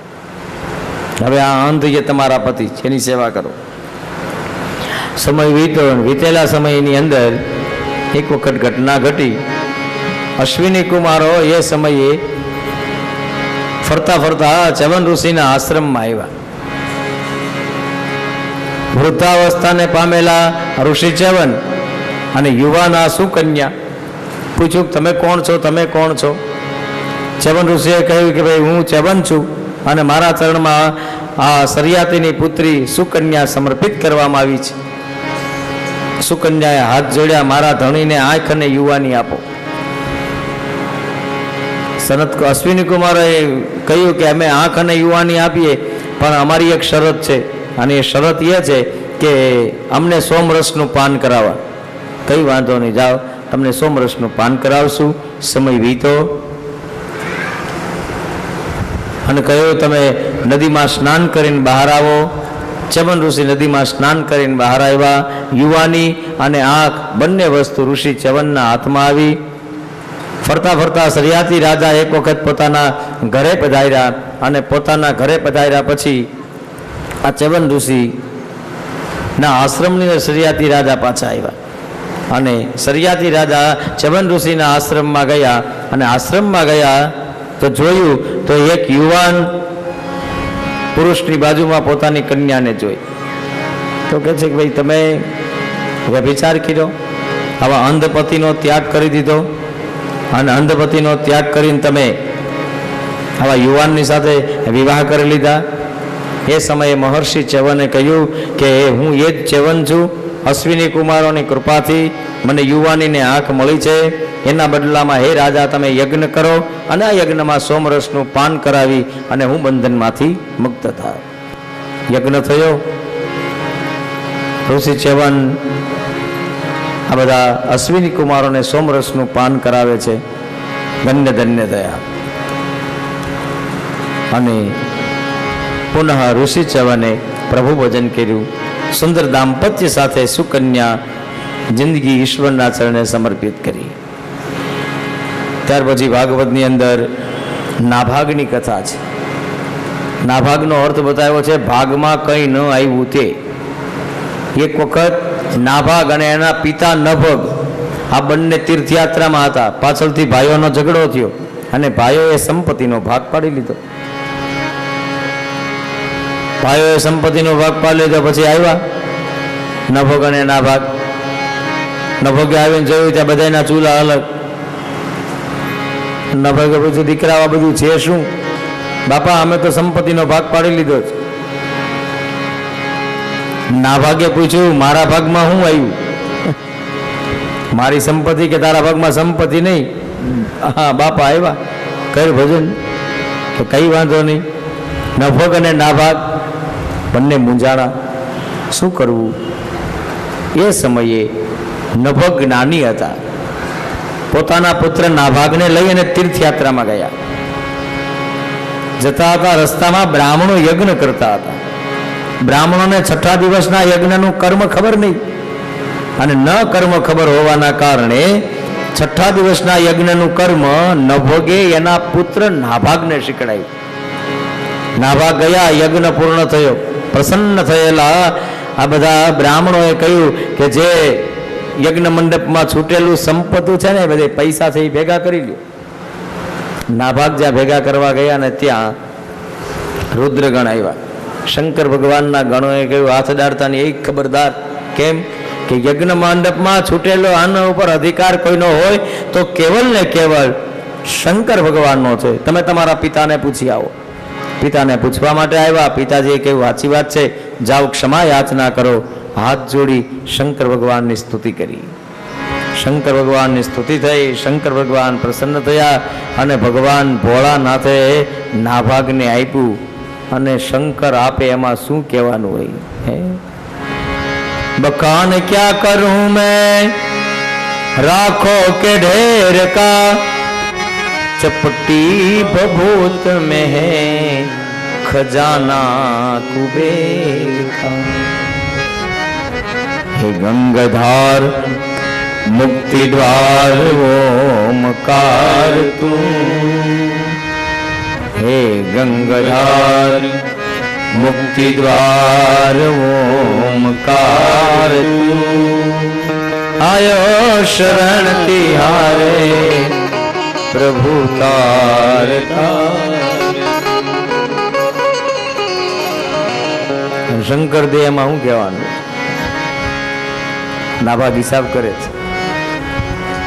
હવે આ અંધ એ તમારા પતિ છે, એની સેવા કરો. સમય વીતેલા સમયની અંદર એક વખત ઘટના ઘટી. અશ્વિની કુમારો એ સમયે ફરતા ફરતા ચ્યવન ઋષિના આશ્રમમાં આવ્યા. વૃદ્ધાવસ્થાને પામેલા ઋષિ ચ્યવન અને યુવાના સુકન્યા. પૂછ્યું, તમે કોણ છો? તમે કોણ છો? ચ્યવન ઋષિએ કહ્યું કે ભાઈ હું ચ્યવન છું, અને મારા ચરણમાં આ સરિયાતીની પુત્રી સુકન્યા સમર્પિત કરવામાં આવી છે. સુકન્યાએ હાથ જોડ્યા, મારા ધણીને આંખ અને યુવાની આપો. અશ્વિની કુમારે કહ્યું કે અમે આંખ અને યુવાની આપીએ, પણ અમારી એક શરત છે, અને એ શરત એ છે કે અમને સોમરસનું પાન કરાવવા. કંઈ વાંધો નહીં, જાઓ, તમને સોમરસનું પાન કરાવશું. સમય વીતો અને કહ્યું તમે નદીમાં સ્નાન કરીને બહાર આવો. ચ્યવન ઋષિ નદીમાં સ્નાન કરીને બહાર આવ્યા. યુવાની અને આંખ બંને વસ્તુ ઋષિ ચ્યવનના હાથમાં આવી. ફરતા ફરતા સરિયાતી રાજા એક વખત પોતાના ઘરે પધાર્યા, અને પોતાના ઘરે પધાર્યા પછી આ ચ્યવન ઋષિના આશ્રમની સરિયાતી રાજા પાછા આવ્યા, અને સરિયાતી રાજા ચ્યવન ઋષિના આશ્રમમાં ગયા, અને આશ્રમમાં ગયા તો જોયું તો એક યુવાન પુરુષની બાજુમાં પોતાની કન્યાને જોઈ. તો કહે છે કે ભાઈ તમે વ્યભિચાર કર્યો, આવા અંધપતિનો ત્યાગ કરી દીધો, અને અંધપતિનો ત્યાગ કરીને તમે આવા યુવાનની સાથે વિવાહ કરી લીધા. એ સમયે મહર્ષિ ચ્યવને કહ્યું કે હું એ જ ચ્યવન છું, અશ્વિની કુમારોની કૃપાથી મને યુવાનીને આંખ મળી છે. એના બદલામાં હે રાજા તમે યજ્ઞ કરો, અને આ યજ્ઞમાં સોમરસનું પાન કરાવી અને હું બંધનમાંથી મુક્ત થાય. યજ્ઞ થયો. ઋષિ ચ્યવન આ બધા અશ્વિની કુમારોને સોમરસનું પાન કરાવે છે. ધન્ય ધન્ય થયા. અને પુનઃ ઋષિ ચ્યવને પ્રભુ ભજન કર્યું. સુંદર દાંપત્ય સાથે સુકન્યા જિંદગી ઈશ્વરના ચરણે સમર્પિત કરી. ત્યાર પછી ભાગવતની અંદર નાભાગની કથા છે. નાભાગનો અર્થ બતાવ્યો છે ભાગમાં કંઈ ન આવ્યું તે. એક વખત નાભાગ અને એના પિતા નભગ આ બંને તીર્થયાત્રામાં હતા. પાછળથી ભાઈઓનો ઝઘડો થયો, અને ભાઈઓએ સંપત્તિનો ભાગ પાડી લીધો. ભાઈઓએ સંપત્તિનો ભાગ પાડી લીધો. પછી આવ્યા નભગ અને નાભાગ. નભગે આવીને જોયું ત્યાં બધાના ચૂલા અલગ. નભગે પૂછ્યું દીકરા આ બધું છે શું? બાપા અમે તો સંપત્તિનો ભાગ પાડી લીધો છે. નાભાગે પૂછ્યું મારા ભાગમાં શું આવ્યું? મારી સંપત્તિ કે તારા ભાગમાં સંપત્તિ નહીં? હા બાપા આવ્યા, કર ભજન. તો કઈ વાંધો નહીં. નભગ અને નાભાગ બંને મૂંઝાણા, શું કરવું? એ સમયે નભગ જ્ઞાની હતા. પોતાના પુત્ર નાભાગને લઈ અને તીર્થયાત્રામાં ગયા. જતા હતા રસ્તામાં બ્રાહ્મણો યજ્ઞ કરતા હતા. બ્રાહ્મણોને છઠ્ઠા દિવસના યજ્ઞનું કર્મ ખબર નહીં, અને ન કર્મ ખબર હોવાના કારણે છઠ્ઠા દિવસના યજ્ઞનું કર્મ નભગે એના પુત્ર નાભાગને શીખડાયું. નાભાગ ગયા, યજ્ઞ પૂર્ણ થયો. પ્રસન્ન થયેલા આ બધા બ્રાહ્મણોએ કહ્યું કે જે યજ્ઞ મંડપમાં છૂટેલું સંપત્તિ છે ને બધે પૈસા છે એ ભેગા કરી લ્યો. નાભાગ જ્યાં ભેગા કરવા ગયા ને ત્યાં રુદ્રગણ આવ્યા. શંકર ભગવાનના ગણોએ કહ્યું હાથ ડાળતાની એક ખબરદાર. કેમ કે યજ્ઞ મંડપમાં છૂટેલો આના ઉપર અધિકાર કોઈનો હોય તો કેવલ ને કેવલ શંકર ભગવાનનો છે. તમે તમારા પિતાને પૂછી આવો. પિતાને પૂછવા માટે આવ્યા. પિતાજીએ કહ્યું સાચી વાત છે, જાઓ ક્ષમા યાચના કરો. હાથ જોડી શંકર ભગવાનની સ્તુતિ કરી. શંકર ભગવાનની સ્તુતિ થઈ. શંકર ભગવાન પ્રસન્ન થયા, અને ભગવાન ભોળાનાથે નાભાગને આપ્યું. અને શંકર આપે એમાં શું કહેવાનું હોય? હે બખાન ક્યાં કરું મેં, રાખો કે ઢેર કા, ચપટી ભભૂત में है खजाना कुबेर का. हे गंगाधार मुक्ति द्वार ओमकार तू. हे गंगाधार मुक्ति द्वार ओमकार तू. आयो शरण तिहारे प्रभु तारता. શંકર દેહમાં શું કહેવાનું? નાભાગ હિસાબ કરે છે.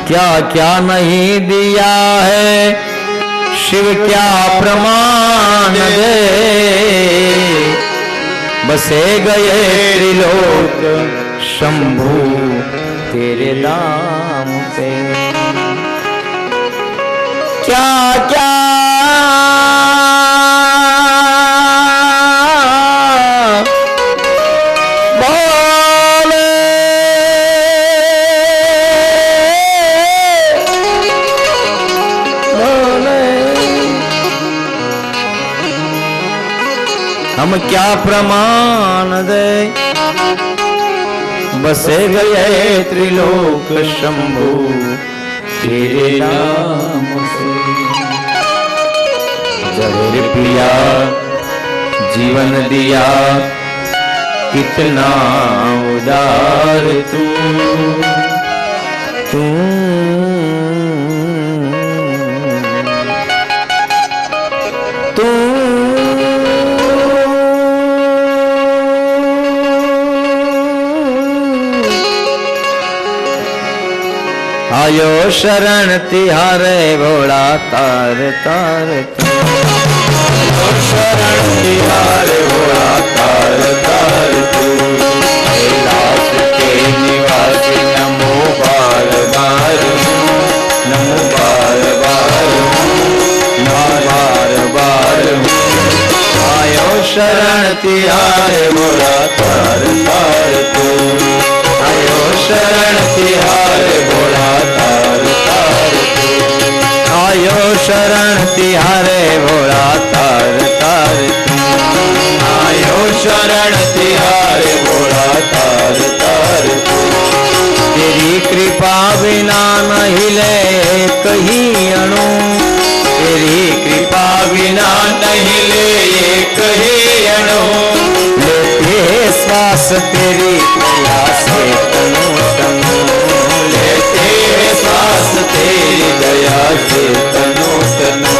क्या क्या नहीं दिया है शिव क्या प्रमाण दे, बसे गए त्रिलोक शंभु तेरे नाम पे. क्या क्या बोले बोले हम क्या प्रमाण दे बसे गए त्रिलोक शंभु तेरे नाम से जहर पिया जीवन दिया कितना उदार तू तू तू आयो शरण तिहारे भोला तार तार आयो शरण तिहारे भोला तार तार तू कैलाश के निवासी नमो बार बार नमो बार बार नमो बार बार आयो शरण तिहारे भोला तार तार तू आयो शरण तिहारे भोला तार तार तू आयो शरण तिहारे भोला तार तार तू आयो शरण तिहारे भोला तार तार तू तेरी कृपा बिना न हिले कहीं अणु तेरी कृपा बिना न हिले कहीं अणु लेते श्वास तेरी दया से तनु तनु लेते श्वास तेरी दया से तनु तनु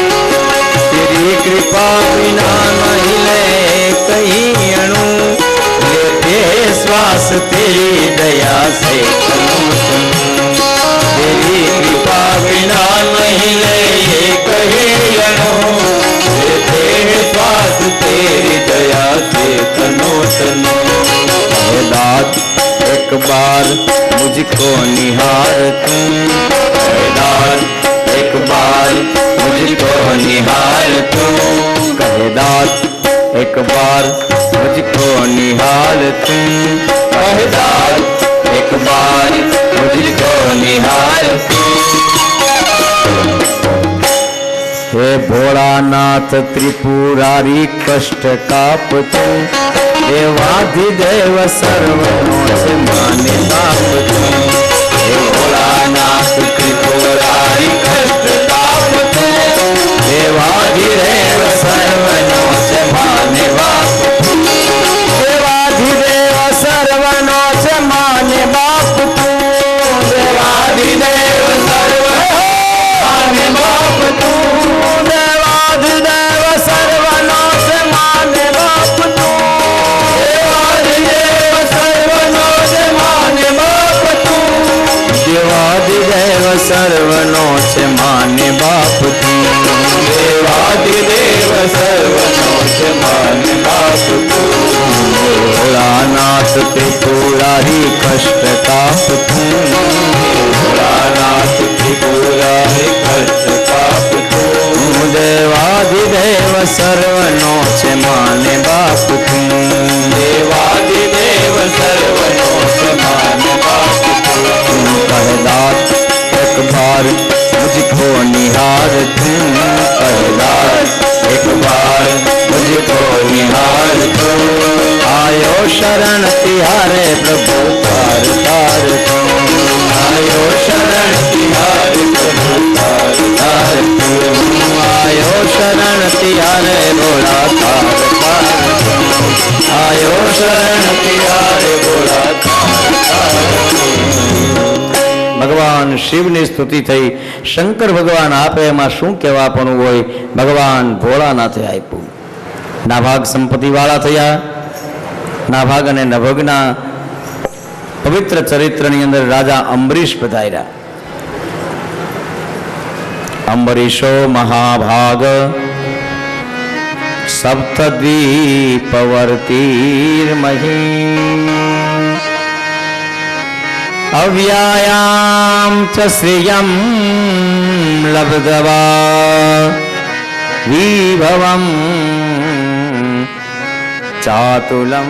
तेरी कृपा बिना नहीं ले कहीं अणु लेते श्वास तेरी दया से तनु तनु तेरी कृपा बिना नहीं ले कहीं अणु लेते श्वास तेरी दया से तनु तनु दात एक बार मुझको निहार तू दात एक बार मुझको निहार तू कहे दात एक बार मुझको निहार तू कहे दात एक बार मुझको निहार तू हे भोलानाथ त्रिपुरारी कष्ट काप तू देवाधिदेव सर्वमोक्ष माने बाप तू हे भोलानाथ त्रिपुरारी कष्ट काप तू देवाधिदेव सर्वमोक्ष माने बाप तू देवाधिदेव सर्वमोक्ष माने बाप तू देवाधिदेव सर्वमोक्ष बाप तू देवाधिदेव सर्वमोक्ष माने बाप तू देवाधिदेव सर्वमोक्ष माने बाप तू देवाधिदेव सर्वमोक्ष माने बाप तू देवाधिदेव सर्वमोक्ष माने बाप तू भोलानाथ त्रिपुरारी कष्ट काप तू भोलानाथ त्रिपुरारी कष्ट काप तू देवाधिदेव सर्वमोक्ष माने बाप तू देवाधिदेव सर्वमोक्ष माने बाप तू कहे दात एक बार मुझको निहार तू कहे दात एक बार मुझको निहार तू आयो शरण तिहारे प्रभु तार तार तू आयो शरण तिहारे प्रभु तार तार तू आयो शरण तिहारे भोला तार तार तू आयो शरण तिहारे भोला तार तार तू ભગવાન શિવની સ્તુતિ થઈ શંકર ભગવાન આપે એમાં શું કહેવાપણું હોય ભગવાન ભોળાનાથે આપ્યું નાભાગ સંપત્તિવાળા થયા. નાભાગ અને નભગના પવિત્ર ચરિત્રની અંદર રાજા અંબરીશ પધાર્યા. અંબરીશો મહાભાગ સપ્તદ્વીપવર્તીર્મહી અવ્યાયામ ચ શ્રિયમ લબ્ધવા વિભવમ ચાતુલમ.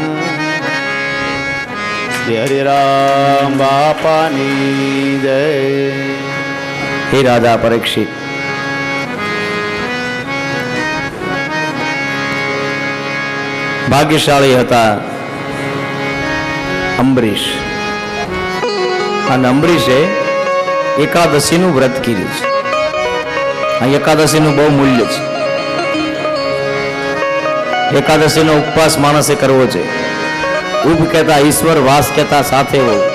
શ્રી હરિરામ બાપાની જય. હે રાજા પરીક્ષિત, ભાગ્યશાળી હતા અંબરીશ. અને અંબરીશે એકાદશીનું વ્રત કર્યું છે. આ એકાદશીનું બહુ મૂલ્ય છે. એકાદશીનો ઉપવાસ માણસે કરવો છે. ઉપ કહેતા ઈશ્વર, વાસ કહેતા સાથે હોય.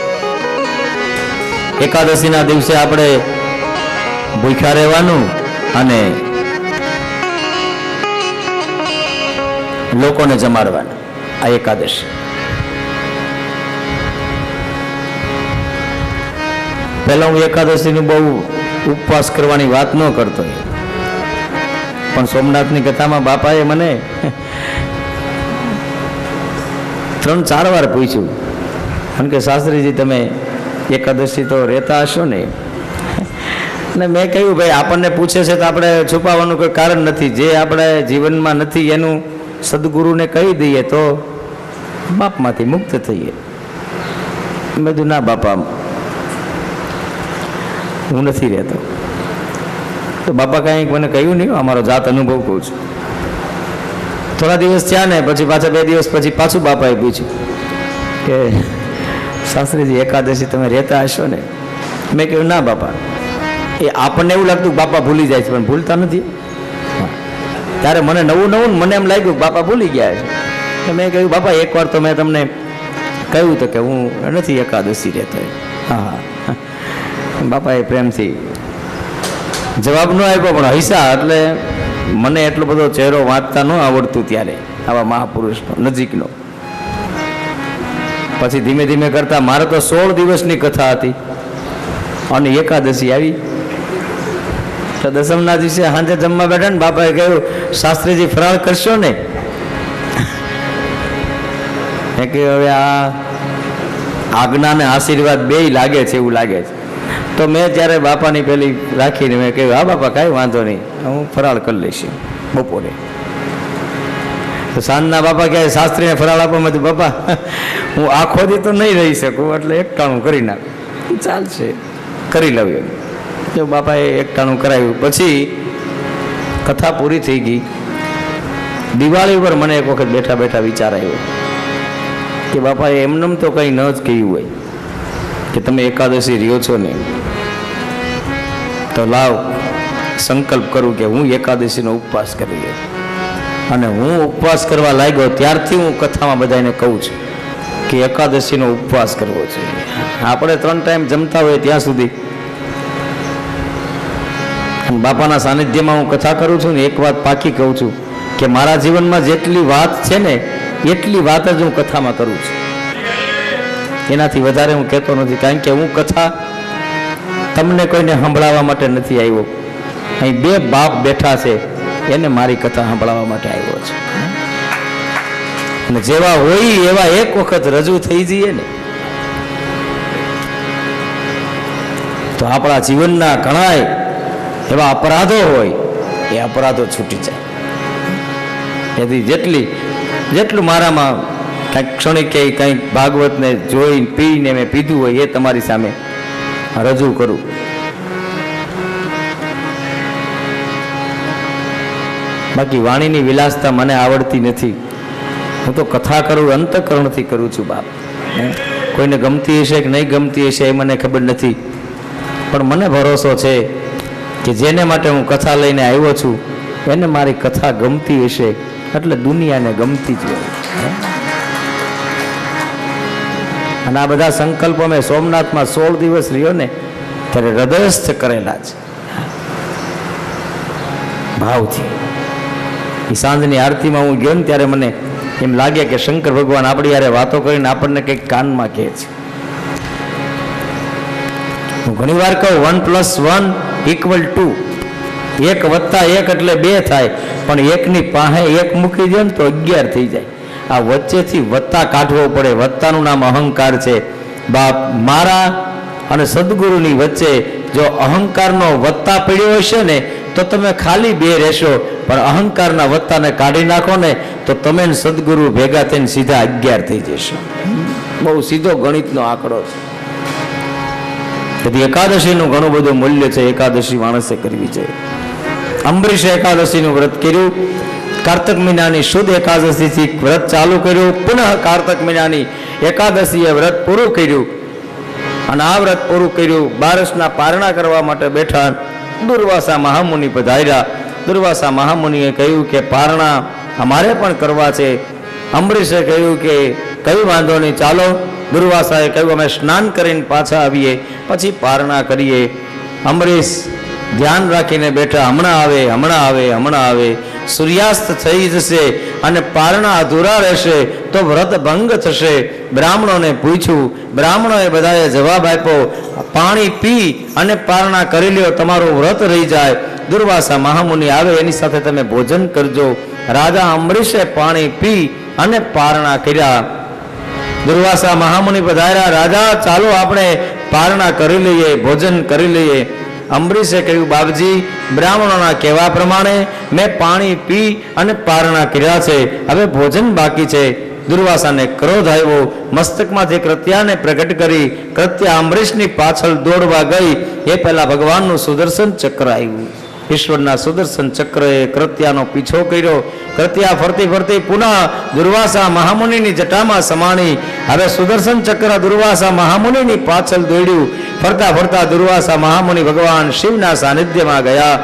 એકાદશીના દિવસે આપણે ભૂખ્યા રહેવાનું અને લોકોને જમાડવાના. આ એકાદશી. પહેલા હું એકાદશીનું બહુ ઉપવાસ કરવાની વાત ન કરતો, પણ સોમનાથની કથામાં બાપાએ મને 3-4 વાર પૂછ્યું, કારણ કે શાસ્ત્રીજી તમે એકાદશી તો રહેતા હશો ને. અને મેં કહ્યું ભાઈ આપણને પૂછે છે તો આપણે છુપાવવાનું કોઈ કારણ નથી. જે આપણે જીવનમાં નથી એનું સદગુરુને કહી દઈએ તો બાપમાંથી મુક્ત થઈએ. મેં કીધું ના બાપા, હું નથી રહેતો. તો બાપા કાંઈ મને કહ્યું નહીં, અમારો જાત અનુભવ કહું છું. થોડા દિવસ થયા ને પછી પાછા 2 દિવસ પછી પાછું બાપાએ પૂછ્યું કે શાસ્ત્રીજી એકાદશી તમે રહેતા હશો ને. મેં કહ્યું ના બાપા, એ આપણને એવું લાગતું કે બાપા ભૂલી જાય છે, પણ ભૂલતા નથી. ત્યારે મને નવું મને એમ લાગ્યું કે બાપા ભૂલી ગયા છે. મેં કહ્યું બાપા એકવાર તો મેં તમને કહ્યું તો કે હું નથી એકાદશી રહેતો. હા, બાપાએ પ્રેમથી જવાબ ન આપ્યો, પણ હૈસા. એટલે મને એટલો બધો ચહેરો વાંચતા ન આવડતું ત્યારે, આવા મહાપુરુષનો નજીકનો. પછી ધીમે ધીમે કરતા મારે તો 16 દિવસની કથા હતી અને એકાદશી આવી. તો દસમના દિવસે સાંજે જમવા બેઠા ને બાપાએ કહ્યું શાસ્ત્રીજી ફરાળ કરશો ને. મેં કહ્યું હવે આ આજ્ઞા ને આશીર્વાદ બેય લાગે છે એવું લાગે છે. તો મેં ત્યારે બાપાની પેલી રાખીને મેં કહ્યું હા બાપા કાંઈ વાંધો નહીં, હું ફરાળ કરી લઈશ બપોરે. તો સાંજના બાપા કહે શાસ્ત્રીને ફરાળ આપો. મેં બાપા હું આખો દી તો નહીં રહી શકું, એટલે એકટાણું કરી નાખું. ચાલશે, કરી લઉં એમ. તો બાપાએ એકટાણું કરાવ્યું. પછી કથા પૂરી થઈ ગઈ. દિવાળી ઉપર મને એક વખત બેઠા બેઠા વિચાર આવ્યો કે બાપાએ એમનેમ તો કંઈ ન જ કહ્યું હોય કે તમે એકાદશી રહ્યો છો ને, તો લાવ સંકલ્પ કરું કે હું એકાદશીનો ઉપવાસ કરી લઉં. અને હું ઉપવાસ કરવા લાગ્યો ત્યારથી હું કથામાં બધાને કહું છું કે એકાદશીનો ઉપવાસ કરવો છે. આપણે 3 ટાઈમ જમતા હોય ત્યાં સુધી. અને બાપાના સાનિધ્યમાં હું કથા કરું છું ને એક વાત પાકી કહું છું કે મારા જીવનમાં જેટલી વાત છે ને એટલી વાત જ હું કથામાં કરું છું. એનાથી વધારે હું કહેતો નથી, કારણ કે હું કથા તમને કોઈને સંભળાવવા માટે નથી આવ્યો. અહીં 2 બાપ બેઠા છે, એને મારી કથા સંભળાવવા માટે આવ્યો છે. અને જેવા હોય એવા એક વખત રજૂ થઈ જઈએ ને તો આપણા જીવનના ઘણાય એવા અપરાધો હોય એ અપરાધો છૂટી જાય. એથી જેટલું મારામાં કંઈક ક્ષણિક કે કંઈક ભાગવતને જોઈને પીને મેં પીધું હોય એ તમારી સામે રજૂ કરું. બાકી વાણીની વિલાસતા મને આવડતી નથી. હું તો કથા કરું અંતઃકરણથી કરું છું બાપ. કોઈને ગમતી હશે કે નહીં ગમતી હશે એ મને ખબર નથી, પણ મને ભરોસો છે કે જેને માટે હું કથા લઈને આવ્યો છું એને મારી કથા ગમતી હશે, એટલે દુનિયાને ગમતી જ હોય. અને આ બધા સંકલ્પો મેં સોમનાથમાં 16 દિવસ રહ્યો ને ત્યારે હૃદયસ્થ કરેલા છે, ભાવથી. એ સાંજની આરતીમાં હું ગયો ને ત્યારે મને એમ લાગે કે શંકર ભગવાન આપણી યારે વાતો કરીને આપણને કંઈક કાનમાં કહે છે. હું ઘણી વાર કહું 1+1 = 2, 1 + 1 એટલે 2 થાય, પણ એકની પાસે 1 મૂકી દે ને તો 11 થઈ જાય. આ વચ્ચેથી વત્તા કાઢવો પડે. વત્તાનું નામ અહંકાર છે. બાપ મારા અને સદગુરુની વચ્ચે જો અહંકારનો વત્તા પડ્યો હશે ને તો તમે ખાલી 2 રહેશો, પણ અહંકારના વત્તાને કાઢી નાખો ને તો તમે સદગુરુ ભેગા થઈને સીધા 11 થઈ જશો. બહુ સીધો ગણિતનો આંકડો છે. તેથી એકાદશીનું ઘણું બધું મૂલ્ય છે. એકાદશી માણસે કરવી જોઈએ. અંબરીશે એકાદશીનું વ્રત કર્યું. કાર્તક મહિનાની શુદ્ધ એકાદશીથી વ્રત ચાલુ કર્યું. પુનઃ કાર્તક મહિનાની એકાદશીએ વ્રત પૂરું કર્યું. અને આ વ્રત પૂરું કર્યું. બારસના પારણા કરવા માટે બેઠા. દુર્વાસા મહામુનિ પધાર્યા. દુર્વાસા મહામુનિએ કહ્યું કે પારણા અમારે પણ કરવા છે. અંબરીશે કહ્યું કે કઈ વાંધો નહીં, ચાલો. દુર્વાસાએ કહ્યું અમે સ્નાન કરીને પાછા આવીએ, પછી પારણા કરીએ. અંબરીશ ધ્યાન રાખીને બેઠા, હમણાં આવે, હમણાં આવે, હમણાં આવે. સૂર્યાસ્ત થઈ જશે અને પારણા અધૂરા રહેશે તો વ્રત ભંગ થશે. બ્રાહ્મણોને પૂછ્યું. બ્રાહ્મણોએ બધાએ જવાબ આપ્યો, પાણી પી અને પારણા કરી લ્યો, તમારું વ્રત રહી જાય. દુર્વાસા મહામુનિ આવે એની સાથે તમે ભોજન કરજો. રાજા અંબરીશે પાણી પી અને પારણા કર્યા. દુર્વાસા મહામુનિ પધાર્યા. રાજા ચાલો આપણે પારણા કરી લઈએ, ભોજન કરી લઈએ. અંબરીશે કહ્યું, બાપજી બ્રાહ્મણોના કહેવા પ્રમાણે મેં પાણી પી અને પારણા કર્યા છે, હવે ભોજન બાકી છે. દુર્વાસાને ક્રોધ આવ્યો. મસ્તકમાંથી કૃત્યાને પ્રગટ કરી. કૃત્યા અંબરીશની પાછળ દોડવા ગઈ. એ પહેલા ભગવાનનું સુદર્શન ચક્ર આવ્યું. ઈશ્વરના સુદર્શન ચક્રએ કૃત્યાનો પીછો કર્યો. કૃત્યા ફરતી ફરતી પુનઃ દુર્વાસા મહામુનિની જટામાં સમાણી. હવે સુદર્શન ચક્ર દુર્વાસા મહામુનિની પાછળ દોડ્યું. ફરતા ફરતા દુર્વાસા મહામુનિ ભગવાન શિવના સાનિધ્યમાં ગયા.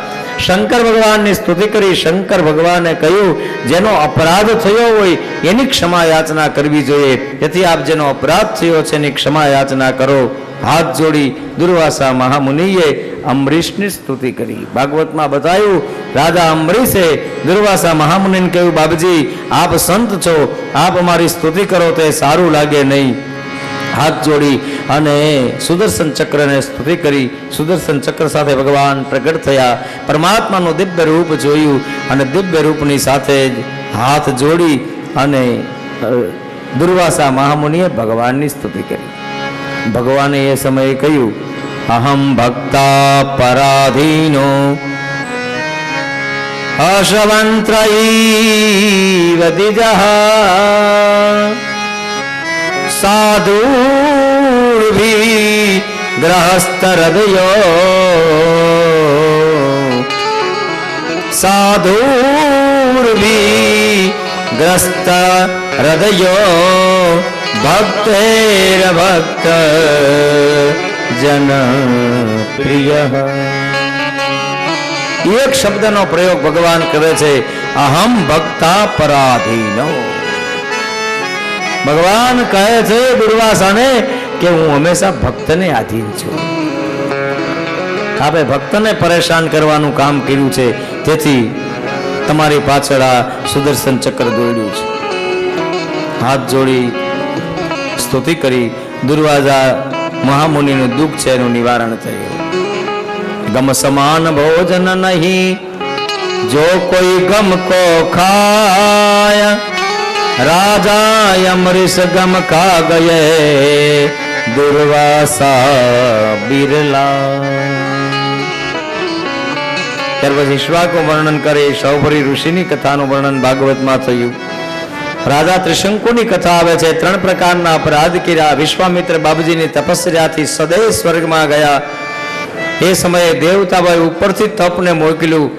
શંકર ભગવાનની સ્તુતિ કરી. શંકર ભગવાને કહ્યું, જેનો અપરાધ થયો હોય એની ક્ષમા યાચના કરવી જોઈએ, તેથી આપ જેનો અપરાધ થયો છે એની ક્ષમા યાચના કરો. હાથ જોડી દુર્વાસા મહામુનિએ અંબરીશની સ્તુતિ કરી. ભાગવતમાં બતાવ્યું, રાજા અંબરીશે દુર્વાસા મહામુનિને કહ્યું, બાબજી આપ સંત છો, આપ અમારી સ્તુતિ કરો તો એ સારું લાગે નહીં. હાથ જોડી અને સુદર્શન ચક્રને સ્તુતિ કરી. સુદર્શન ચક્ર સાથે ભગવાન પ્રગટ થયા. પરમાત્માનું દિવ્ય રૂપ જોયું અને દિવ્ય રૂપની સાથે જ હાથ જોડી અને દુર્વાસા મહામુનિએ ભગવાનની સ્તુતિ કરી. ભગવાને એ સમયે કહ્યું, અહમ ભક્તા પરાધીનો અશવંત્રૈવતિજઃ સાધુર્ભી ગ્રહસ્તહૃદયો સાધુર્ભી ગ્રસ્ત હૃદયો ભક્તેર ભક્ત જન પ્રિય. એક શબ્દનો પ્રયોગ ભગવાન કરે છે, અહમ ભક્તા પરાધીનો. ભગવાન કહે છે દુર્વાસાને કે હું હંમેશા ભક્તને આધીન છું. આપણે ભક્તને પરેશાન કરવાનું કામ કર્યું છે, તેથી તમારી પાછળ આ સુદર્શન ચક્ર દોડ્યું છે. હાથ જોડી સ્તુતિ કરી. દુર્વાસા મહામુનિનું દુઃખ છે એનું નિવારણ થયું. ગમ સમાન ભોજન નહીં જો કોઈ ગમ કો ખાય, રાજા અમરીશ ગમ ખા ગયે દુર્વાસા બિરલા. ત્યાર પછી શ્વાકનું વર્ણન કરે. શૌભરી ઋષિની કથાનું વર્ણન ભાગવતમાં થયું. રાજા ત્રિશંકુની કથા આવે છે. 3 પ્રકારના અપરાધ કર્યા. વિશ્વામિત્ર બાબુજીની તપસ્યાથી સદૈવ સ્વર્ગમાં ગયા. એ સમયે દેવતાઓએ ઉપરથી તપને મોકલ્યું.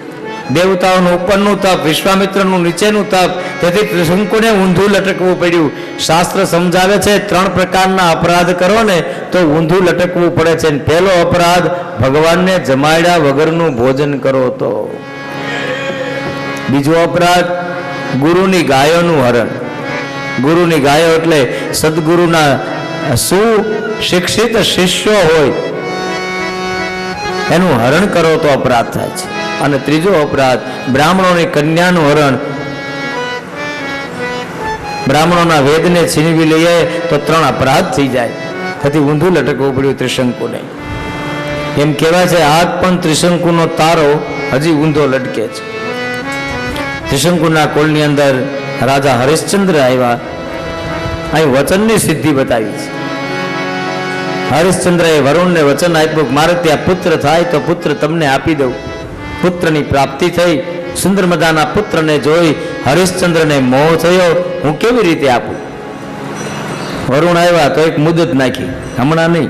દેવતાઓનું ઉપરનું તપ, વિશ્વામિત્રનું નીચેનું તપ, તેથી ત્રિશંકુને ઊંધું લટકવું પડ્યું. શાસ્ત્ર સમજાવે છે 3 પ્રકારના અપરાધ કરો ને તો ઊંધું લટકવું પડે છે. પહેલો અપરાધ, ભગવાનને જમાડ્યા વગરનું ભોજન કરો તો. બીજો અપરાધ, ગુરુની ગાયોનું હરણ. ગુરુની ગાયો એટલે સદગુરુના સુશિક્ષિત શિષ્યો હોય એનું હરણ કરો તો અપરાધ થાય છે. અને ત્રીજો અપરાધ, બ્રાહ્મણોની કન્યાનું હરણ. બ્રાહ્મણોના વેદને છીનવી લઈએ તો 3 અપરાધ થઈ જાય. તેથી ઊંધું લટકવું પડ્યું ત્રિશંકુને. એમ કહેવાય છે આજ પણ ત્રિશંકુનો તારો હજી ઊંધો લટકે છે. ત્રિશંકુના કુળની અંદર રાજા હરિશ્ચંદ્ર આવ્યા. અહીં વચનની સિદ્ધિ બતાવી છે. હરિશ્ચંદ્રએ વરુણને વચન આપ્યું કે મારે ત્યાં પુત્ર થાય તો પુત્ર તમને આપી દઉં. પુત્રની પ્રાપ્તિ થઈ. સુંદર મજાના પુત્રને જોઈ હરિશ્ચંદ્રને મોહ થયો. હું કેવી રીતે આપું? વરુણ આવ્યા તો એક મુદત નાખી, હમણાં નહીં,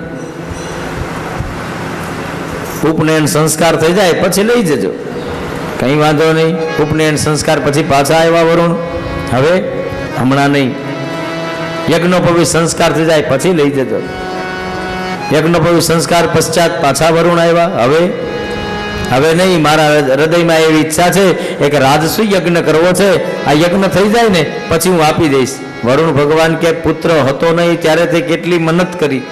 ઉપનયન સંસ્કાર થઈ જાય પછી લઈ જજો, કઈ વાંધો નહીં. ઉપનયન સંસ્કાર પછી પાછા આવ્યા વરુણ, હવે હમણાં નહીં. યજ્ઞોપવિત સંસ્કાર થઈ જાય પછી લઈ જજો. યજ્ઞોપવિત સંસ્કાર પશ્ચાત પાછા વરુણ આવ્યા, હવે નહીં. મારા હૃદયમાં એવી ઈચ્છા છે એક રાજસુ યજ્ઞ કરવો છે. આ યજ્ઞ થઈ જાય ને પછી હું આપી દઈશ. વરુણ ભગવાન કે પુત્ર હતો નહીં ત્યારે તે કેટલી મન્નત કરી,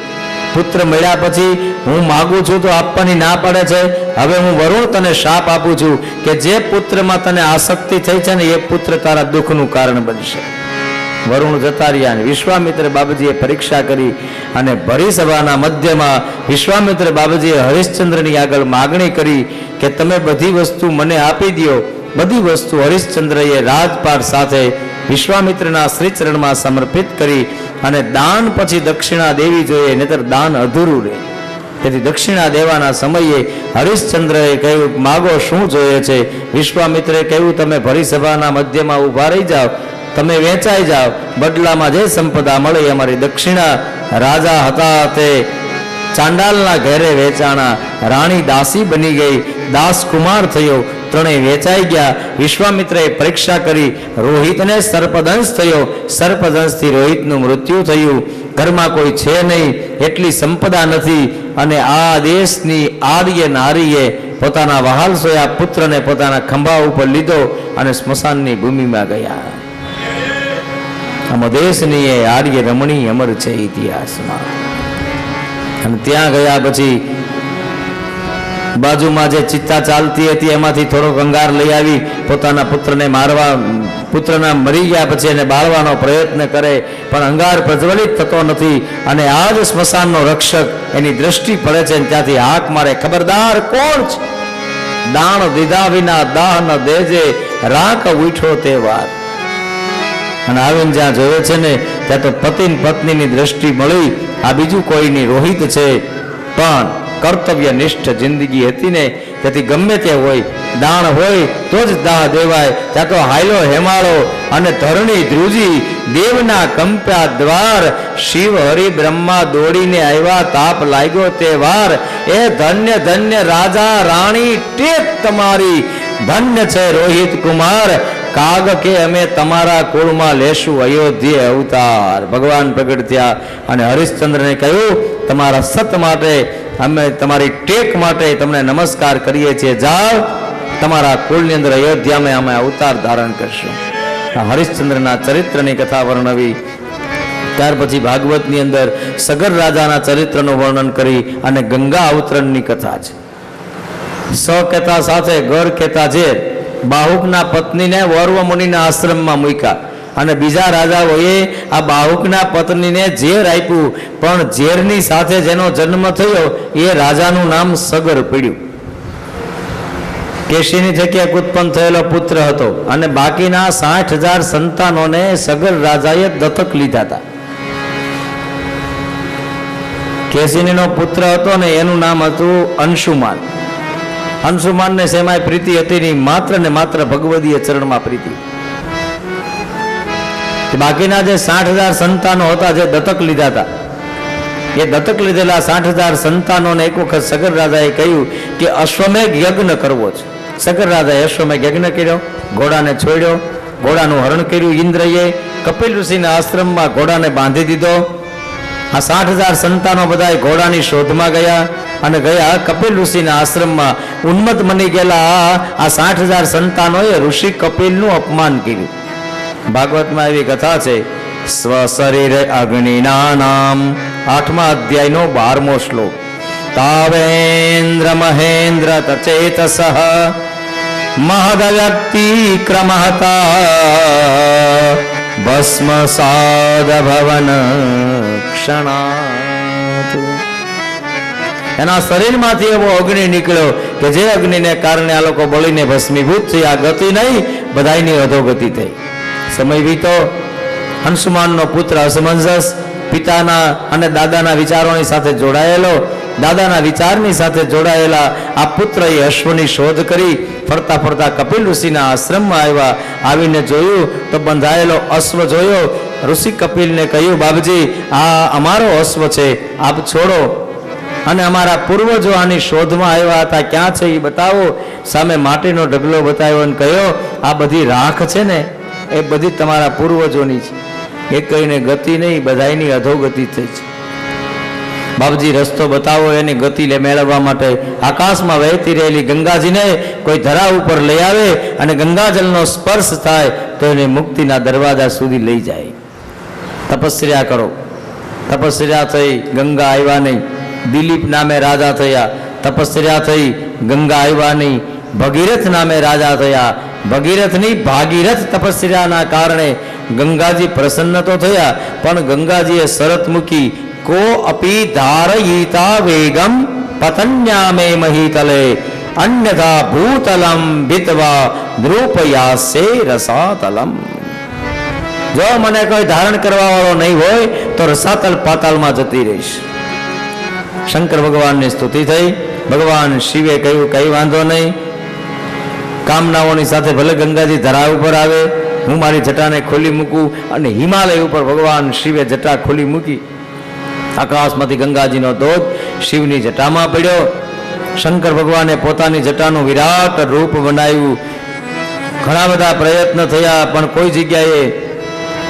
પુત્ર મળ્યા પછી હું માગું છું તો આપવાની ના પડે છે. હવે હું વરુણ તને શાપ આપું છું કે જે પુત્રમાં તને આસક્તિ થઈ છે ને એ પુત્ર તારા દુઃખનું કારણ બનશે. વરુણ જતા રહ્યા અને વિશ્વામિત્ર બાબજીએ પરીક્ષા કરી અને ભરી સભાના મધ્યમાં વિશ્વામિત્ર બાબજીએ હરિશ્ચંદ્રની આગળ માગણી કરી કે તમે બધી વસ્તુ મને આપી દો. બધી વસ્તુ હરિશ્ચંદ્રએ રાજપાટ સાથે વિશ્વામિત્રના શ્રીચરણમાં સમર્પિત કરી અને દાન પછી દક્ષિણા દેવી જોઈએ, નહીતર દાન અધૂરું રહે. તેથી દક્ષિણા દેવાના સમયે હરિશ્ચંદ્રએ કહ્યું માગો શું જોઈએ છે? વિશ્વામિત્રે કહ્યું તમે ભરી સભાના મધ્યમાં ઊભા રહી જાઓ, તમે વેચાઈ જાઓ, બદલામાં જે સંપદા મળે અમારી દક્ષિણા. રાજા હતા તે ચાંડાલના ઘરે વેચાણા, રાણી દાસી બની ગઈ, દાસ કુમાર થયો, ત્રણેય વેચાઈ ગયા. વિશ્વામિત્રએ પરીક્ષા કરી, રોહિતને સર્પદંશ થયો, સર્પદંશથી રોહિતનું મૃત્યુ થયું. ઘરમાં કોઈ છે નહીં, એટલી સંપદા નથી. અને આ દેશની આર્ય નારીએ પોતાના વહાલ સોયા પુત્રને પોતાના ખંભા ઉપર લીધો અને સ્મશાનની ભૂમિમાં ગયા. આમ દેશની એ આર્ય રમણી અમર છે ઇતિહાસમાં. અને ત્યાં ગયા પછી બાજુમાં જે ચિત્તા ચાલતી હતી એમાંથી થોડોક અંગાર લઈ આવી પોતાના પુત્રને મારવા, પુત્રના મરી ગયા પછી એને બાળવાનો પ્રયત્ન કરે પણ અંગાર પ્રજ્વલિત થતો નથી. અને આ જ સ્મશાનનો રક્ષક એની દ્રષ્ટિ પડે છે ત્યાંથી હાક મારે, ખબરદાર કોણ છે? દાણ દીધા વિના દાહ ન દેજે, રાખ ઉઠો તે વાર. અને આવીને જ્યાં જોયો છે ને ત્યાં તો પતિ પત્નીની દ્રષ્ટિ મળી. આ બીજું કોઈની રોહિત છે પણ કર્તવ્ય નિષ્ઠ જિંદગી હતી ને તેથી ગમે તે હોય, દાણ હોય તો જ દાહ દેવાય. ત્યાં તો હાયલો હેમાળો અને ધરણી ધ્રુજી, દેવના કંપ્યા દ્વાર, શિવ હરિ બ્રહ્મા દોડીને આવ્યા, તાપ લાગ્યો તે વાર. એ ધન્ય ધન્ય રાજા રાણી ટેક તમારી, ધન્ય છે રોહિત કુમાર, કાગ કે અમે તમારા કુળમાં લેશું અયોધ્યા અવતાર. ભગવાન પ્રગટ થયા અને હરિશ્ચંદ્રને કહ્યું તમારા સત માટે, અમે તમારી ટેક માટે તમને નમસ્કાર કરીએ છીએ, જાઓ તમારા કુળની અંદર અયોધ્યામાં અમે અવતાર ધારણ કરશું. હરિશ્ચંદ્રના ચરિત્રની કથા વર્ણવી. ત્યાર પછી ભાગવતની અંદર સગર રાજાના ચરિત્રનું વર્ણન કરી અને ગંગા અવતરણની કથા છે. સ કહેતા સાથે ગર કહેતા ઝેર, બાહુકના પત્નીને વર્વ મુનિના આશ્રમમાં મૂક્યા અને બીજા રાજાઓએ આ બાહુકના પત્નીને ઝેર આપ્યું, પણ ઝેરની સાથે જેનો જન્મ થયો એ રાજાનું નામ સગર પડ્યું. કેશીની જગ્યાએ ઉત્પન્ન થયેલો પુત્ર હતો અને બાકીના 60,000 સંતાનોને સગર રાજાએ દત્તક લીધા હતા. કેશીનીનો પુત્ર હતો ને એનું નામ હતું અંશુમાન. અંશુમાનને શેમાય પ્રીતિ હતી નહીં, માત્ર ને માત્ર ભગવદીય ચરણમાં પ્રીતિ. બાકીના જે 60,000 સંતાનો હતા જે દત્તક લીધા હતા, એ દત્તક લીધેલા 60,000 સંતાનોને એક વખત સગર રાજાએ કહ્યું કે અશ્વમેઘ યજ્ઞ કરવો છે. સગર રાજાએ અશ્વમેઘ યજ્ઞ કર્યો, ઘોડાને છોડ્યો, ઘોડાનું હરણ કર્યું. ઇન્દ્રએ કપિલ ઋષિના આશ્રમમાં ઘોડાને બાંધી દીધો. આ 60,000 સંતાનો બધા ઘોડાની શોધમાં ગયા અને ગયા કપિલ ઋષિના આશ્રમમાં. ઉન્મત્ત બની ગયેલા આ 60,000 સંતાનોએ ઋષિ કપિલનું અપમાન કર્યું. ભાગવતમાં એવી કથા છે, સ્વશરીર અગ્નિના નામ, 8મા અધ્યાયનો 12મો શ્લોક. તાવેન્દ્ર મહેન્દ્ર તચેતસ મહદવ્યક્તિ ક્રમહતા ભસ્મ સાદ ભવન ક્ષણાત. એના શરીરમાંથી એવો અગ્નિ નીકળ્યો કે જે અગ્નિને કારણે આ લોકો બળીને ભસ્મીભૂત થયા. ગતિ નહીં, બધાયની અધોગતિ થઈ. સમય વીતો. હંસમાનનો પુત્ર અસમંજસ, પિતાના અને દાદાના વિચારોની સાથે જોડાયેલો, દાદાના વિચારની સાથે જોડાયેલા આ પુત્રએ અશ્વની શોધ કરી ફરતા ફરતા કપિલ ઋષિના આશ્રમમાં આવ્યા. આવીને જોયું તો બંધાયેલો અશ્વ જોયો. ઋષિ કપિલને કહ્યું, બાબજી, આ અમારો અશ્વ છે, આપ છોડો. અને અમારા પૂર્વજો આની શોધમાં આવ્યા હતા, ક્યાં છે એ બતાવો. સામે માટીનો ઢગલો બતાવ્યો અને કહ્યો, આ બધી રાખ છે ને, એ બધી તમારા પૂર્વજોની છે. એ કહીને ગતિ નહીં, બધાયની અધોગતિ થઈ છે. બાપજી, રસ્તો બતાવો. એની ગતિ મેળવવા માટે આકાશમાં વહેતી રહેલી ગંગાજીને કોઈ ધરા ઉપર લઈ આવે અને ગંગાજલનો સ્પર્શ થાય તો એને મુક્તિના દરવાજા સુધી લઈ જાય. તપસ્યા કરો. તપસ્યા થઈ, ગંગા આવ્યા નહીં. દિલીપ નામે રાજા થયા, તપસ્યા થઈ, ગંગા આવ્યા નહીં. ભગીરથ નામે રાજા થયા, ભગીરથની ભાગીરથ તપસ્યાના કારણે ગંગાજી પ્રસન્ન તો થયા, પણ ગંગાજીએ શરત મૂકી, કો અપી ધારયિતા વેગમ પતન્યામે મહીતલે અન્યથા ભૂતલમ ભીતવા દ્રુપયાસે રસાતલમ. જો મને કોઈ ધારણ કરવા વાળો નહીં હોય તો રસાતલ પાતાળમાં જતી રહીશ. શંકર ભગવાનની સ્તુતિ થઈ. ભગવાન શિવે કહ્યું, કઈ વાંધો નહીં, કામનાઓની સાથે ભલે ગંગાજી ધરા ઉપર આવે, હું મારી જટાને ખોલી મૂકું. અને હિમાલય ઉપર ભગવાન શિવે જટા ખોલી મૂકી. આકાશમાંથી ગંગાજીનો ધોધ શિવની જટામાં પડ્યો. શંકર ભગવાને પોતાની જટાનું વિરાટ રૂપ બનાવ્યું. ઘણા બધા પ્રયત્ન થયા, પણ કોઈ જગ્યાએ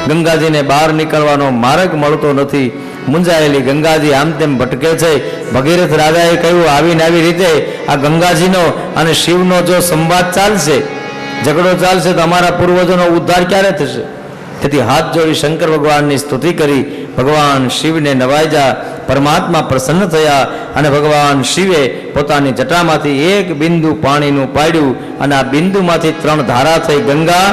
ગંગાજીને બહાર નીકળવાનો માર્ગ મળતો નથી. મુંજાયેલી ગંગાજી આમ તેમ ભટકે છે. ભગીરથ રાજાએ કહ્યું, આવીને આવી રીતે આ ગંગાજીનો અને શિવનો જો સંવાદ ચાલશે, ઝઘડો ચાલશે, તો અમારા પૂર્વજોનો ઉદ્ધાર ક્યારે થશે? તેથી હાથ જોડી શંકર ભગવાનની સ્તુતિ કરી. ભગવાન શિવને નવાજા. પરમાત્મા પ્રસન્ન થયા અને ભગવાન શિવે પોતાની જટામાંથી એક બિંદુ પાણીનું પાડ્યું અને આ બિંદુમાંથી 3 ધારા થઈ, ગંગા,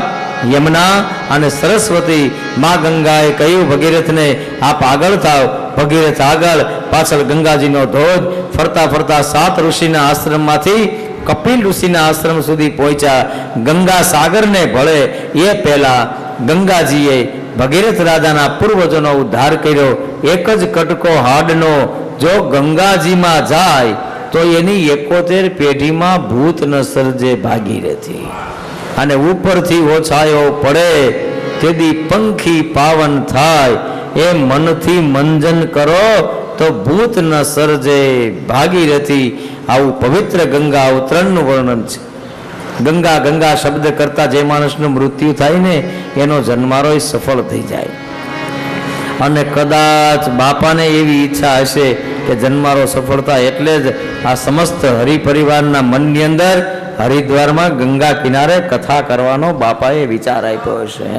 યમુના અને સરસ્વતી. માં ગંગાએ કહ્યું ભગીરથને, આપ આગળ થાવ. ભગીરથ આગળ, પાછળ ગંગાજીનો ધોધ. ફરતા ફરતા 7 ઋષિના આશ્રમમાંથી કપિલ ઋષિના આશ્રમ સુધી પહોંચ્યા. ગંગા સાગરને ભળે એ પહેલા ગંગાજીએ ભગીરથ રાજાના પૂર્વજોનો ઉદ્ધાર કર્યો. એક જ કટકો હાડનો જો ગંગાજીમાં જાય તો એની 71 પેઢીમાં ભૂત ન સર્જે ભાગીરથી. અને ઉપરથી ઓછાયો પડે તેથી પંખી પાવન થાય. એ મનથી મંજન કરો તો ભૂત ન સર્જે ભાગીરથી. આવું પવિત્ર ગંગા અવતરણનું વર્ણન છે. ગંગા ગંગા શબ્દ કરતા જે માણસનું મૃત્યુ થાય ને, એનો જન્મારો સફળ થઈ જાય. અને કદાચ બાપાને એવી ઈચ્છા હશે કે જન્મારો સફળ થાય, એટલે જ આ સમસ્ત હરિપરિવારના મનની અંદર હરિદ્વારમાં ગંગા કિનારે કથા કરવાનો બાપાએ વિચાર આપ્યો હશે.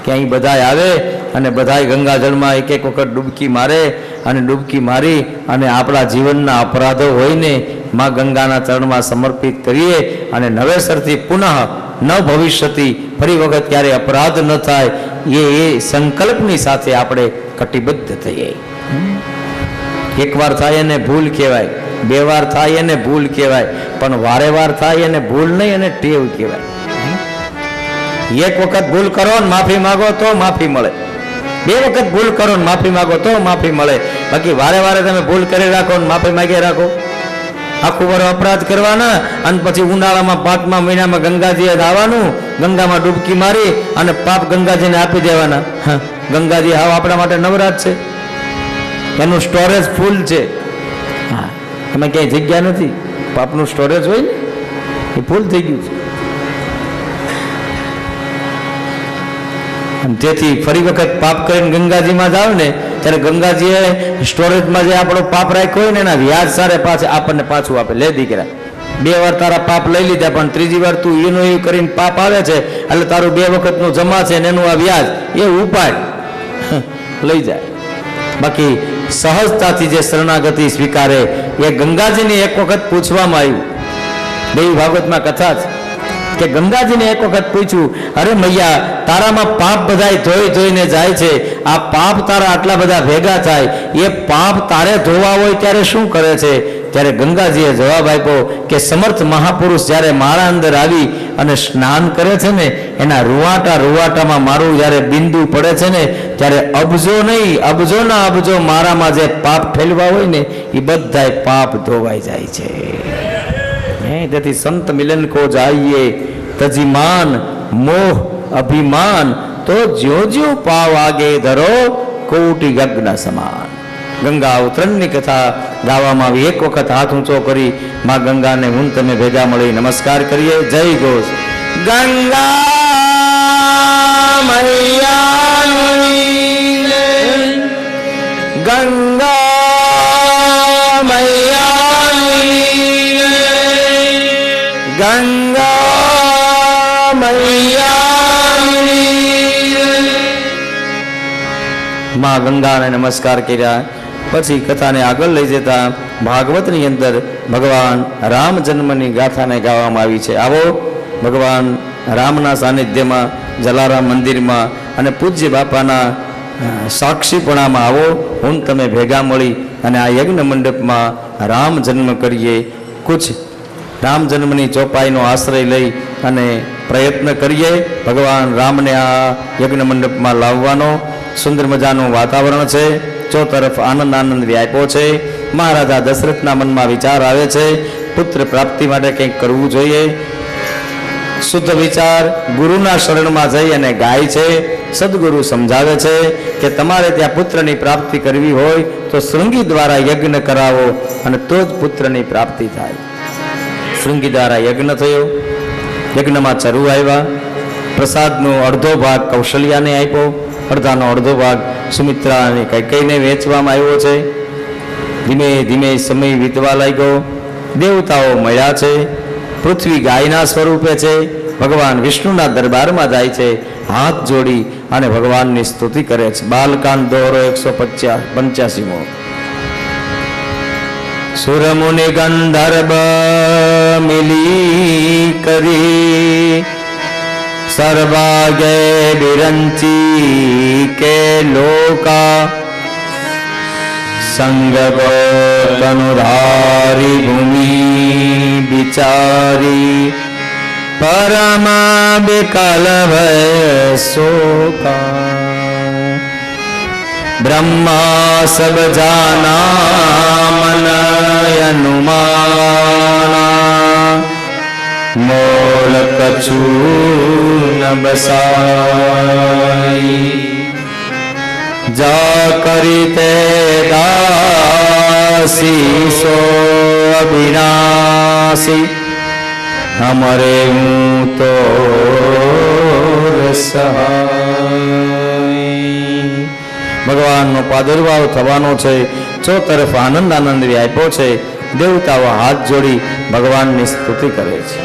કે અહીં બધાય આવે અને બધાય ગંગાજળમાં એક એક વખત ડૂબકી મારે અને ડૂબકી મારી અને આપણા જીવનના અપરાધો હોય ને માં ગંગાના ચરણમાં સમર્પિત કરીએ અને નવેસરથી પુનઃ ન ભવિષ્યથી ફરી વખત ક્યારે અપરાધ ન થાય એ સંકલ્પની સાથે આપણે કટિબદ્ધ થઈએ. એકવાર થાય એને ભૂલ કહેવાય, 2 વાર થાય એને ભૂલ કહેવાય, પણ વારે વાર થાય એને ભૂલ નહીં અને ટેવ કહેવાય. એક વખત ભૂલ કરો ને માફી માંગો તો માફી મળે. 2 વખત ભૂલ કરો ને માફી માંગો તો માફી મળે. બાકી વારે વારે તમે ભૂલ કરી રાખો ને માફી માંગી રાખો, આખું વર અપરાધ કરવાના અને પછી ઉનાળામાં 5મા મહિનામાં ગંગાજીએ આવવાનું, ગંગામાં ડૂબકી મારી અને પાપ ગંગાજીને આપી દેવાના. ગંગાજી હાવ આપણા માટે નવરાત છે, એનું સ્ટોરેજ ફૂલ છે. હા, એમાં ક્યાંય જગ્યા નથી. પાપનું સ્ટોરેજ હોય ને એ ફૂલ થઈ ગયું છે. તેથી ફરી વખત પાપ કરીને ગંગાજીમાં જાવ ને ત્યારે ગંગાજીએ સ્ટોરેજમાં જે આપણો પાપ રાખ્યો હોય ને એના વ્યાજ સારે આપણને પાછું આપે. લે દીકરા, 2 વાર તારા પાપ લઈ લીધા, પણ 3જી વાર તું એનું એ કરીને પાપ આવે છે એટલે તારું 2 વખતનું જમા છે ને એનું આ વ્યાજ એ ઉપાડ લઈ જાય. બાકી સહજતાથી જે શરણાગતિ સ્વીકારે એ ગંગાજીને એક વખત પૂછવામાં આવ્યું. દેવી ભાગવતમાં કથા છે. કે ગંગાજીને એક વખત પૂછ્યું, અરે મૈયા, તારામાં પાપ બધાય ધોઈ ધોઈને જાય છે, આ પાપ તારા આટલા બધા ભેગા થાય, એ પાપ તારે ધોવા હોય ત્યારે શું કરે છે? ત્યારે ગંગાજીએ જવાબ આપ્યો કે સમર્થ મહાપુરુષ જ્યારે મારા અંદર આવી અને સ્નાન કરે છે ને, એના રૂવાટામાં મારું જ્યારે બિંદુ પડે છે ને, ત્યારે અબજો નહીં, અબજોના અબજો મારામાં જે પાપ ઠેલવા હોય ને, એ બધાય પાપ ધોવાઈ જાય છે. તેથી સંત મિલન કો જાઈએ તજીમાન મોહ અભિમાન, તો જ્યો જ્યો પાવ આગે ધરો કોટી યજ્ઞ સમાન. ગંગા અવતરણની કથા ગાવામાં આવી. એક વખત હાથ ઊંચો કરી માં ગંગાને હું તમે ભેગા મળી નમસ્કાર કરીએ. જય ઘોષ. ગંગા મૈયા, ગંગા મૈયા, ગંગા મૈયા. માં ગંગાને નમસ્કાર કર્યા પછી કથાને આગળ લઈ જતા ભાગવતની અંદર ભગવાન રામ જન્મની ગાથાને ગાવામાં આવી છે. આવો ભગવાન રામના સાનિધ્યમાં જલારામ મંદિરમાં અને પૂજ્ય બાપાના સાક્ષીપણામાં આવો હું તમે ભેગા મળી અને આ યજ્ઞ મંડપમાં રામ જન્મ કરીએ. કુછ રામ જન્મની ચોપાઈનો આશ્રય લઈ અને પ્રયત્ન કરીએ ભગવાન રામને આ યજ્ઞ મંડપમાં લાવવાનો. સુંદર મજાનું વાતાવરણ છે, ચોતરફ આનંદ વ્યાપ્યો છે. મહારાજા દશરથના મનમાં વિચાર આવે છે, પુત્ર પ્રાપ્તિ માટે કંઈક કરવું જોઈએ. શુદ્ધ વિચાર ગુરુના શરણમાં જઈ અને ગાય છે. સદગુરુ સમજાવે છે કે તમારે ત્યાં પુત્રની પ્રાપ્તિ કરવી હોય તો શૃંગી દ્વારા યજ્ઞ કરાવો અને તો જ પુત્રની પ્રાપ્તિ થાય. શૃંગી દ્વારા યજ્ઞ થયો. યજ્ઞમાં ચરુ આવ્યા. પ્રસાદનો અડધો ભાગ કૌશલ્યાને આપ્યો, અડધાનો અડધો ભાગ સુમિત્રા અને કૈકેયીને વેચવામાં આવ્યો છે. ધીમે ધીમે સમય વીતવા લાગ્યો. દેવતાઓ મળ્યા છે. પૃથ્વી ગાયના સ્વરૂપે છે. ભગવાન વિષ્ણુના દરબારમાં જાય છે, હાથ જોડી અને ભગવાનની સ્તુતિ કરે છે. બાલકાંડ દોહરો 185મો. સુરમુનિ ગંધર્વ મિલી કરી सर्वागे विरंची के लोका संग तनुधारी भूमि बिचारी परमा विकल भय शोका ब्रह्मा सब जाना मन अनुमाना मोल कछु न बसाई जा करी ते दासी सो अविनाशी हमरे હું તો સહાય. ભગવાનનો પ્રાદુર્ભાવ થવાનો છે. ચો તરફ આનંદ વ્યાપ્યો છે. દેવતાઓ હાથ જોડી ભગવાનની સ્તુતિ કરે છે.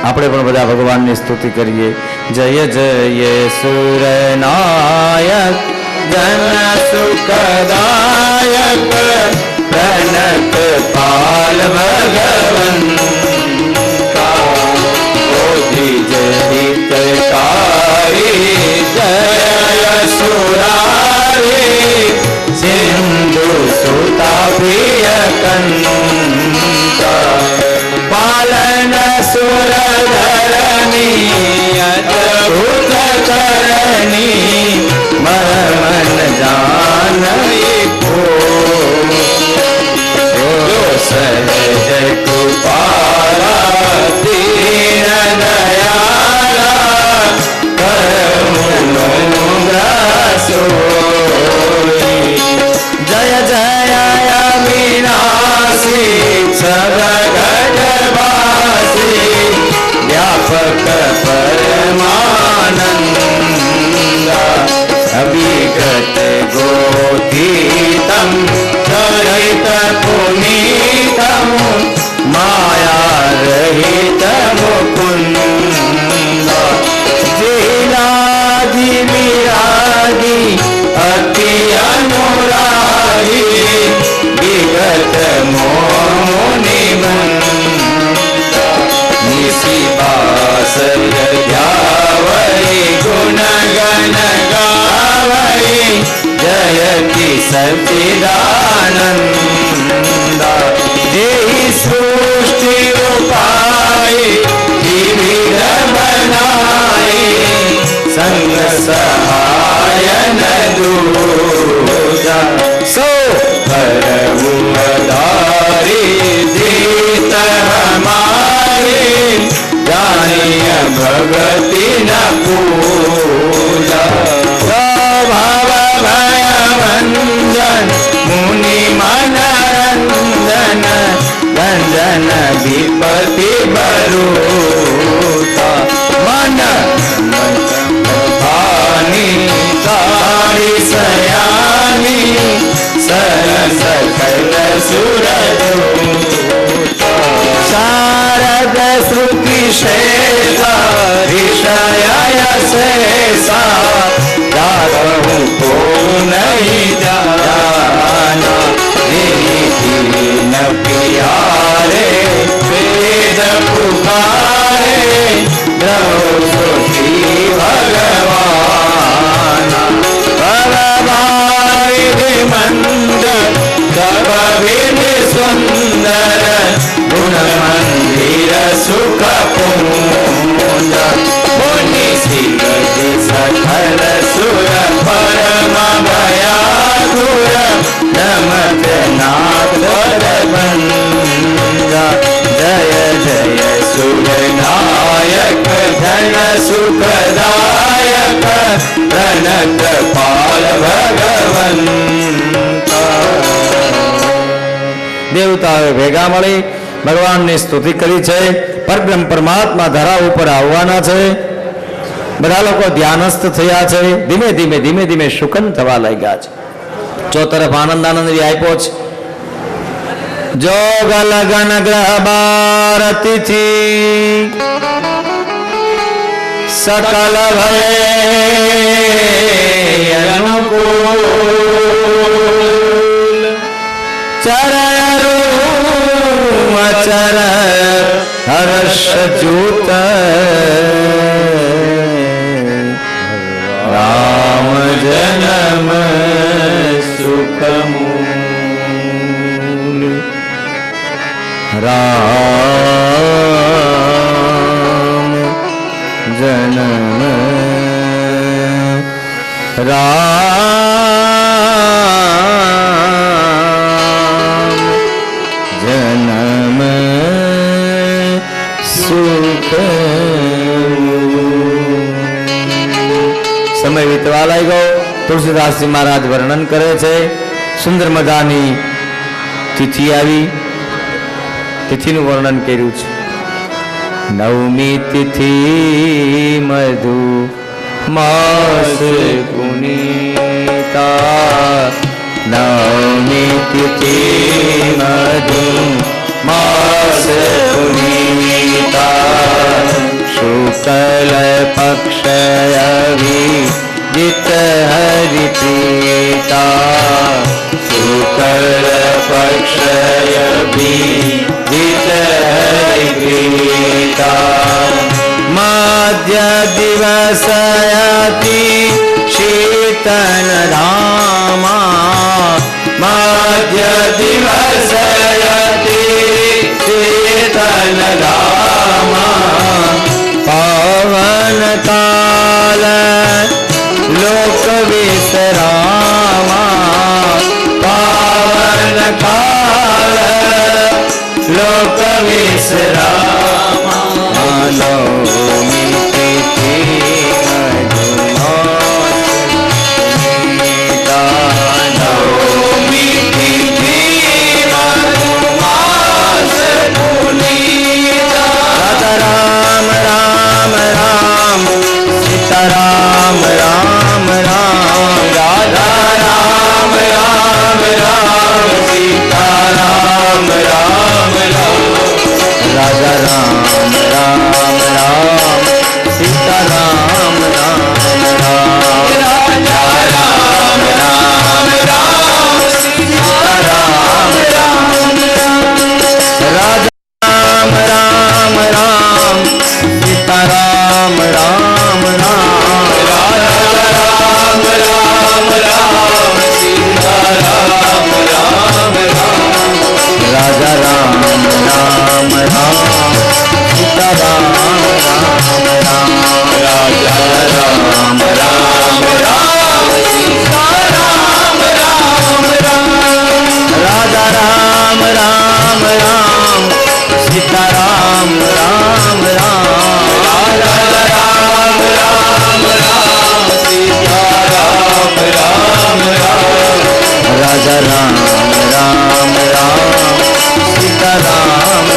આપણે પણ બધા ભગવાનની સ્તુતિ કરીએ. જય જય સુરનાયક જન સુખદાયક પ્रणत पाल भगवन हितकारी जय सुरारी सिंधु सुता प्रिय कंता पालन सुर धरणी अद्भुत करणी मन जान को सह जन विपति बरूता मन भानी काली सयानी सरस सकल सुर दूता शारद श्रुति शेषा ऋषय शेषा जागहूँ को नहीं जाना दीन प्यारे वेद पुकारे द्रौपदी भगवान भगवान मंद कविद सुंदर गुण मंदिर सुख पुंज मुनि सिरज सकल सुर परम भयातुर नमत नाथ बंजा जय जय सुर नायक धन सुखदायक प्रणत पाल भगवंता દેવતાઓએ ભેગા મળી ભગવાનની સ્તુતિ કરી છે. પરબ્રહ્મ પરમાત્મા ધરા ઉપર આવવાના છે. બધા લોકો ધ્યાનસ્થ થયા છે. ધીમે ધીમે ધીમે ધીમે શુકન થવા લાગ્યા છે. ચો તરફ આનંદ આનંદ આપ્યો છે. જોગ લગન ગ્રહ બાર તિથિ સકલ ભય અનુકૂળ ચરણ અચર હર્ષ જૂત રામ જન્મ સુખમૂલ રામ જન્મ જન્મ સુખ સમય વીતવા લાગ્યો. તુલસીદાસજી મહારાજ વર્ણન કરે છે. સુંદર મજાની તિથિ આવી. તિથિનું વર્ણન કર્યું છે. નવમી તિથિ મધુ માસ પુનીતા નવમી તિથિ મધુ માસ પુનીતા શુક્લ પક્ષ जित हरि प्रीता शुक्ल पक्ष जित हरि प्रीता मध्य दिवसयति शीतन धामा मध्य दिवसयति शीतन धामा पवन काल लोक विश्रामा पावन काल लोक विश्रामा नवमी तिथि नवमी तिथि मधुमास पुनीता राम राम राम सीताराम राम राम राधा राम राम राम सीताराम राम राम राधा राम राम राम सीताराम राम राम राजा राम राम राम सीताराम राम राम राजा राम राम राम सीताराम राम राम राजा राम राम राम सीताराम राम राम राजा राम राम राम सीताराम राम राम राजा राम राम राम सीताराम राम राम राजा राम राम राम सीताराम राम राम राजा राम राम राम सीताराम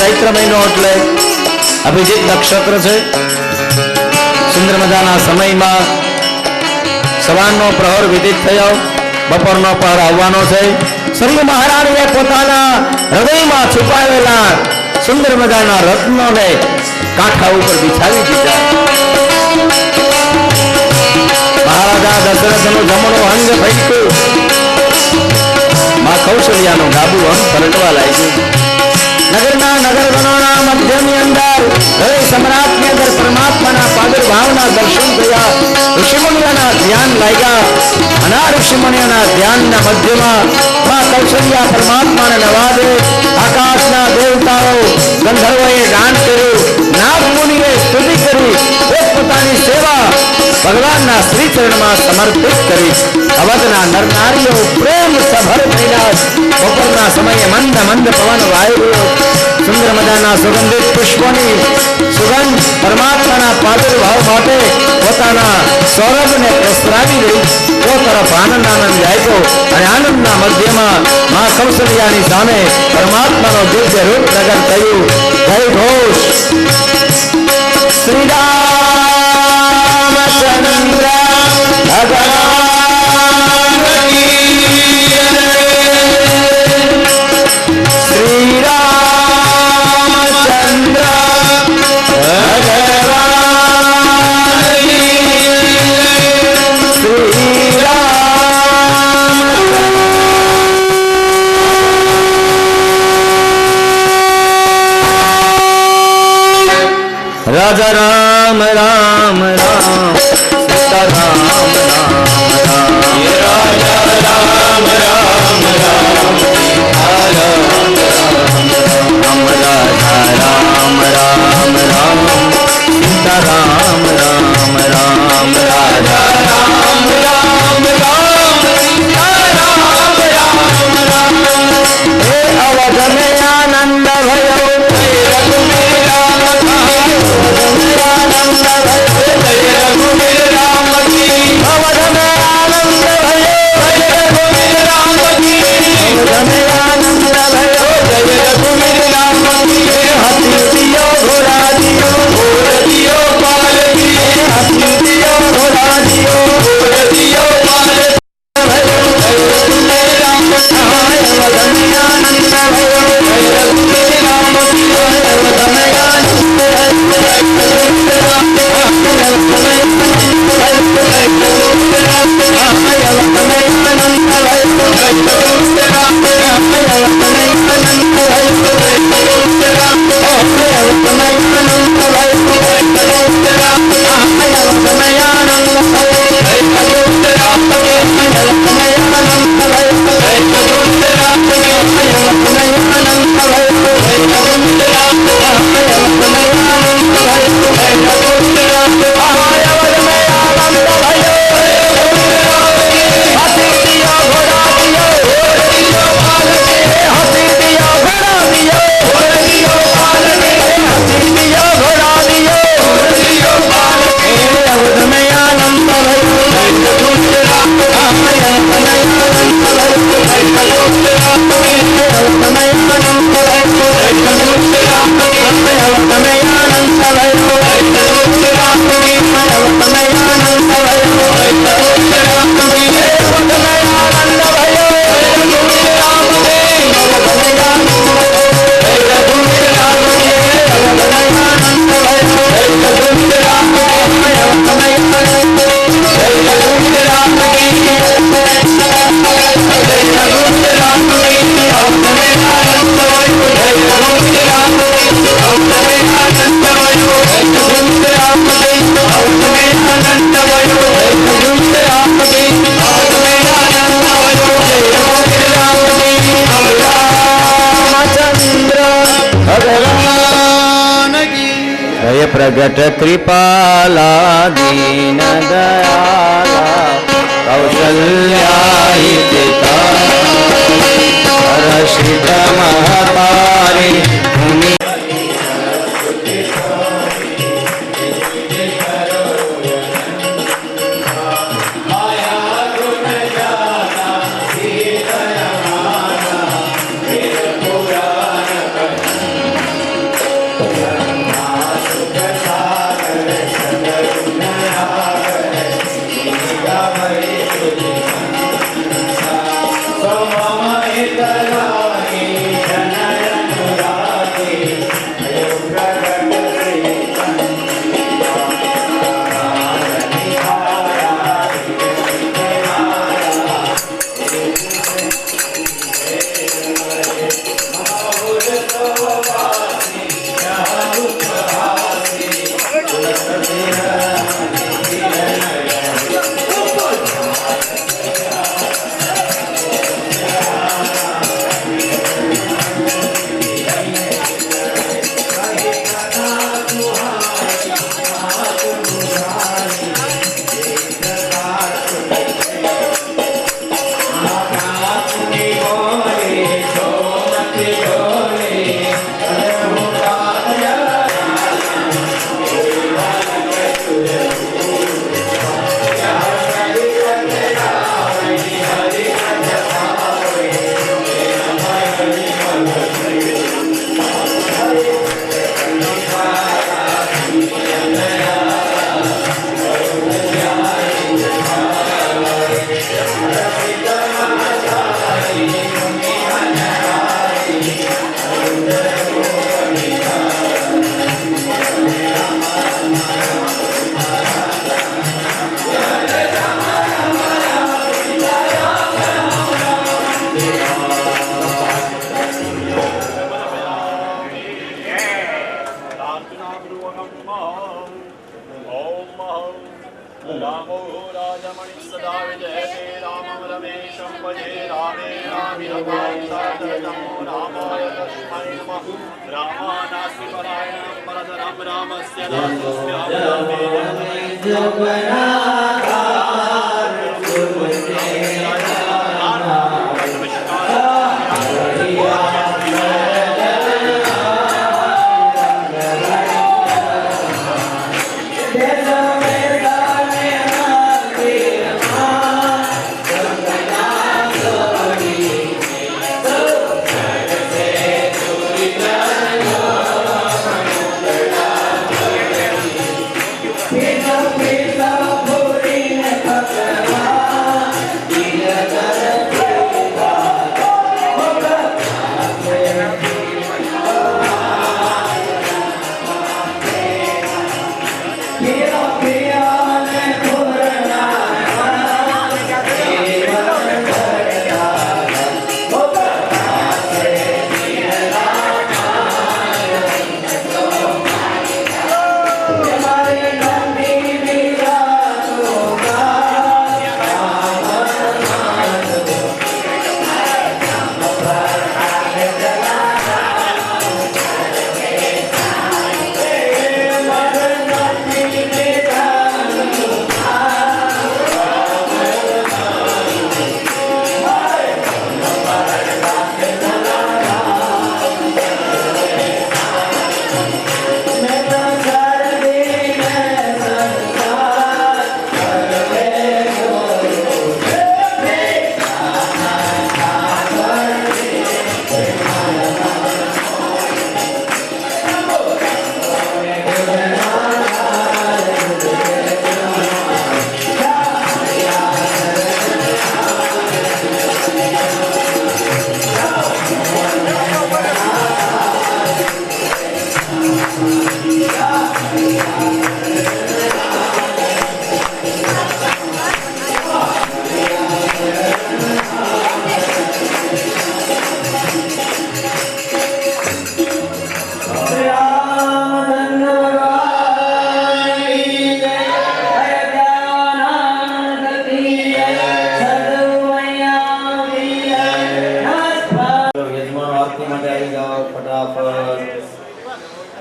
ચૈત્ર મહિનો એટલે અભિજીત નક્ષત્ર છે. સુંદર મજાના સમયમાં સવારનો પ્રહર વિદિત થયો, બપોરનો પ્રહર આવવાનો છે. સરયુ મહારાણીએ પોતાના હૃદયમાં છુપાવેલા સુંદર મજાના રત્નોને કાંઠા ઉપર બિછાવી દીધા. મહારાજા દશરથનું જમણું અંગ ફેંક્યું, માં કૌશલ્યાનું ડાબું અંગ પલટવા લાગ્યું. નગરના નગરગણોના મધ્યની અંદર હૃદય સમ્રાટની અંદર પરમાત્માના પ્રાદુર્ભાવના દર્શન થયા. ઋષિમુનિઓના ધ્યાન લાગ્યા અને આ ઋષિમુનિઓના ધ્યાનના મધ્યમાં માં કૌશલ્યા પરમાત્માને નવાજે. આકાશના દેવતાઓ ગંધર્વોએ ગાન કર્યું, નાગમુનિએ સ્તુતિ કરી, પોતપોતાની સેવા ભગવાનના શ્રી ચરણમાં સમર્પિત કરી. અવધના નરનારીઓ પ્રેમ સભર થયેલા. બપોરના સમયે મંદ મંદ પવન વાયુ રહ્યો. સુંદર મજાના સુગંધિત પુષ્પોની સુગંધ પરમાત્માના પ્રાદુર્ભાવ માટે પોતાના સૌરભને પ્રસરાવી રહી. તો તરફ આનંદ આનંદ જાગ્યો અને આનંદના મધ્યમાં મા કૌશલ્યાની સામે પરમાત્માનો દિવ્ય રૂપ પ્રગટ થયું. જય ઘોષ શ્રી રામચંદ્ર ભગવાન શ્રી રામચંદ્ર राजा राम राम राम सीता राम राम राम राजा राम राम राम सीता राम राम राजा राम राम राम सीता राम राम राम राजा राम राम राम सीता राम राम राम हे अवध में आनंद भयो प्रगट कृपाला दीन दयाला कौशल्या हिता हर्षित महतारी मुनि रामो राजमणि सदा विजयते रामं रमेशं भजे रामे रामिरवांसादरतमो रामाय तस्मै नमः रामानास्ति परायणं परतरं रामस्य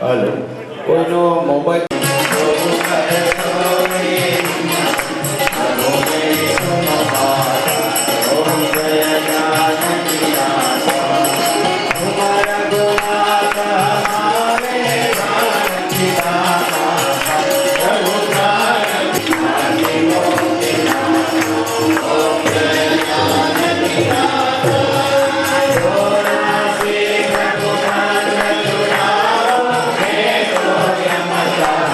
હાલો કોઈનો મોબાઈલ Yeah.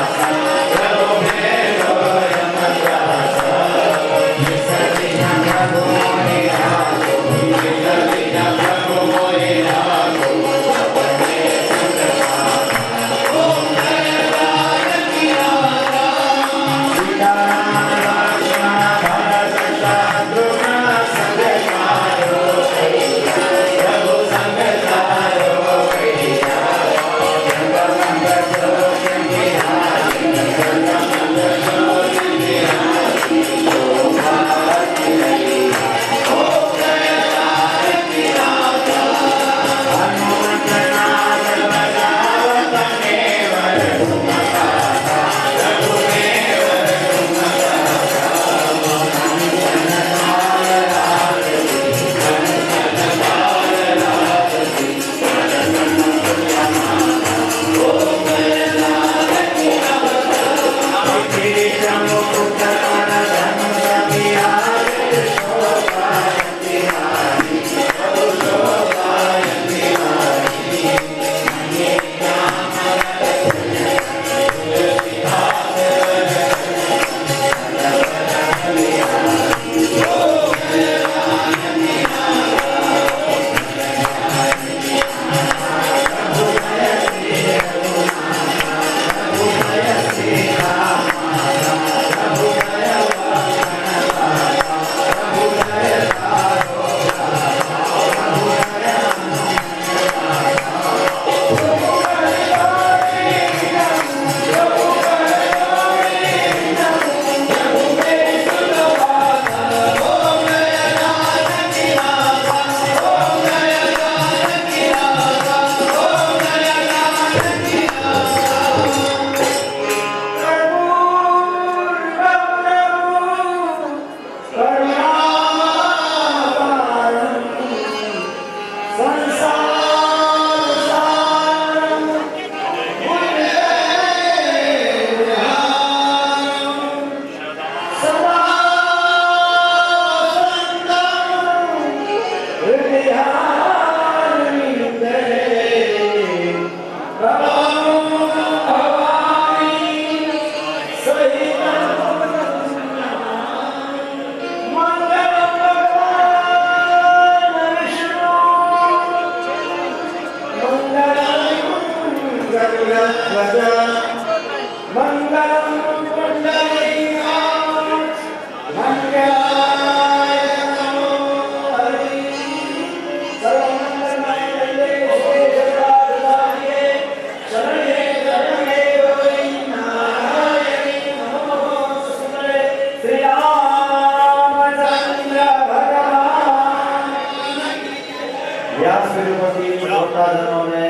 વ્યાસપીઠ પરથી શ્રોતાજનોને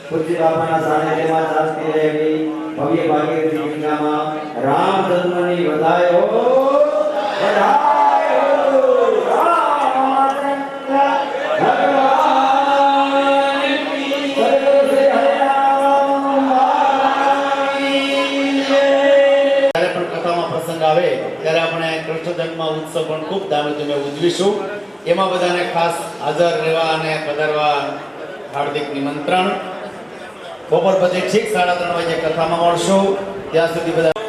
પૂજ્ય બાપાના સાનિધ્યમાં ચાલતી રહેલી ભવ્ય ભાગીરથી ગંગામાં રામ જન્મની વધાયો આવે ત્યારે આપણે કૃષ્ણ જન્મ ઉત્સવ પણ ખૂબ ધામધૂમે ઉજવીશું. એમાં બધાને ખાસ હાજર રહેવા અને પધારવા હાર્દિક નિમંત્રણ. બપોર પછી ઠીક 3:30 વાગે કથામાં મળશું. ત્યાં સુધી બધા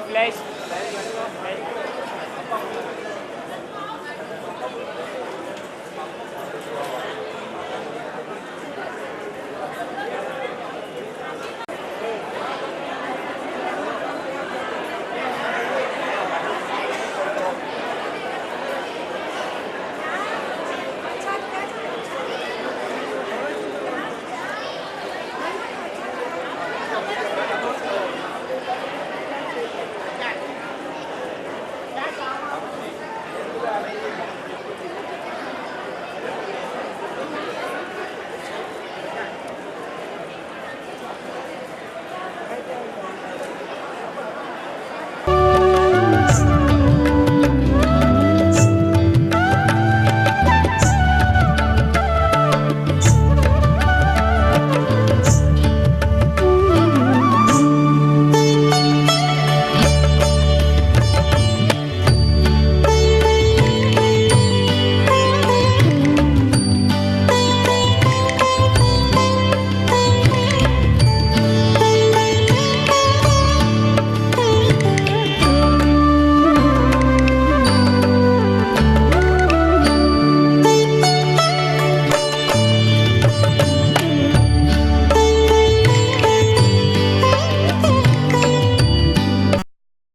Flash.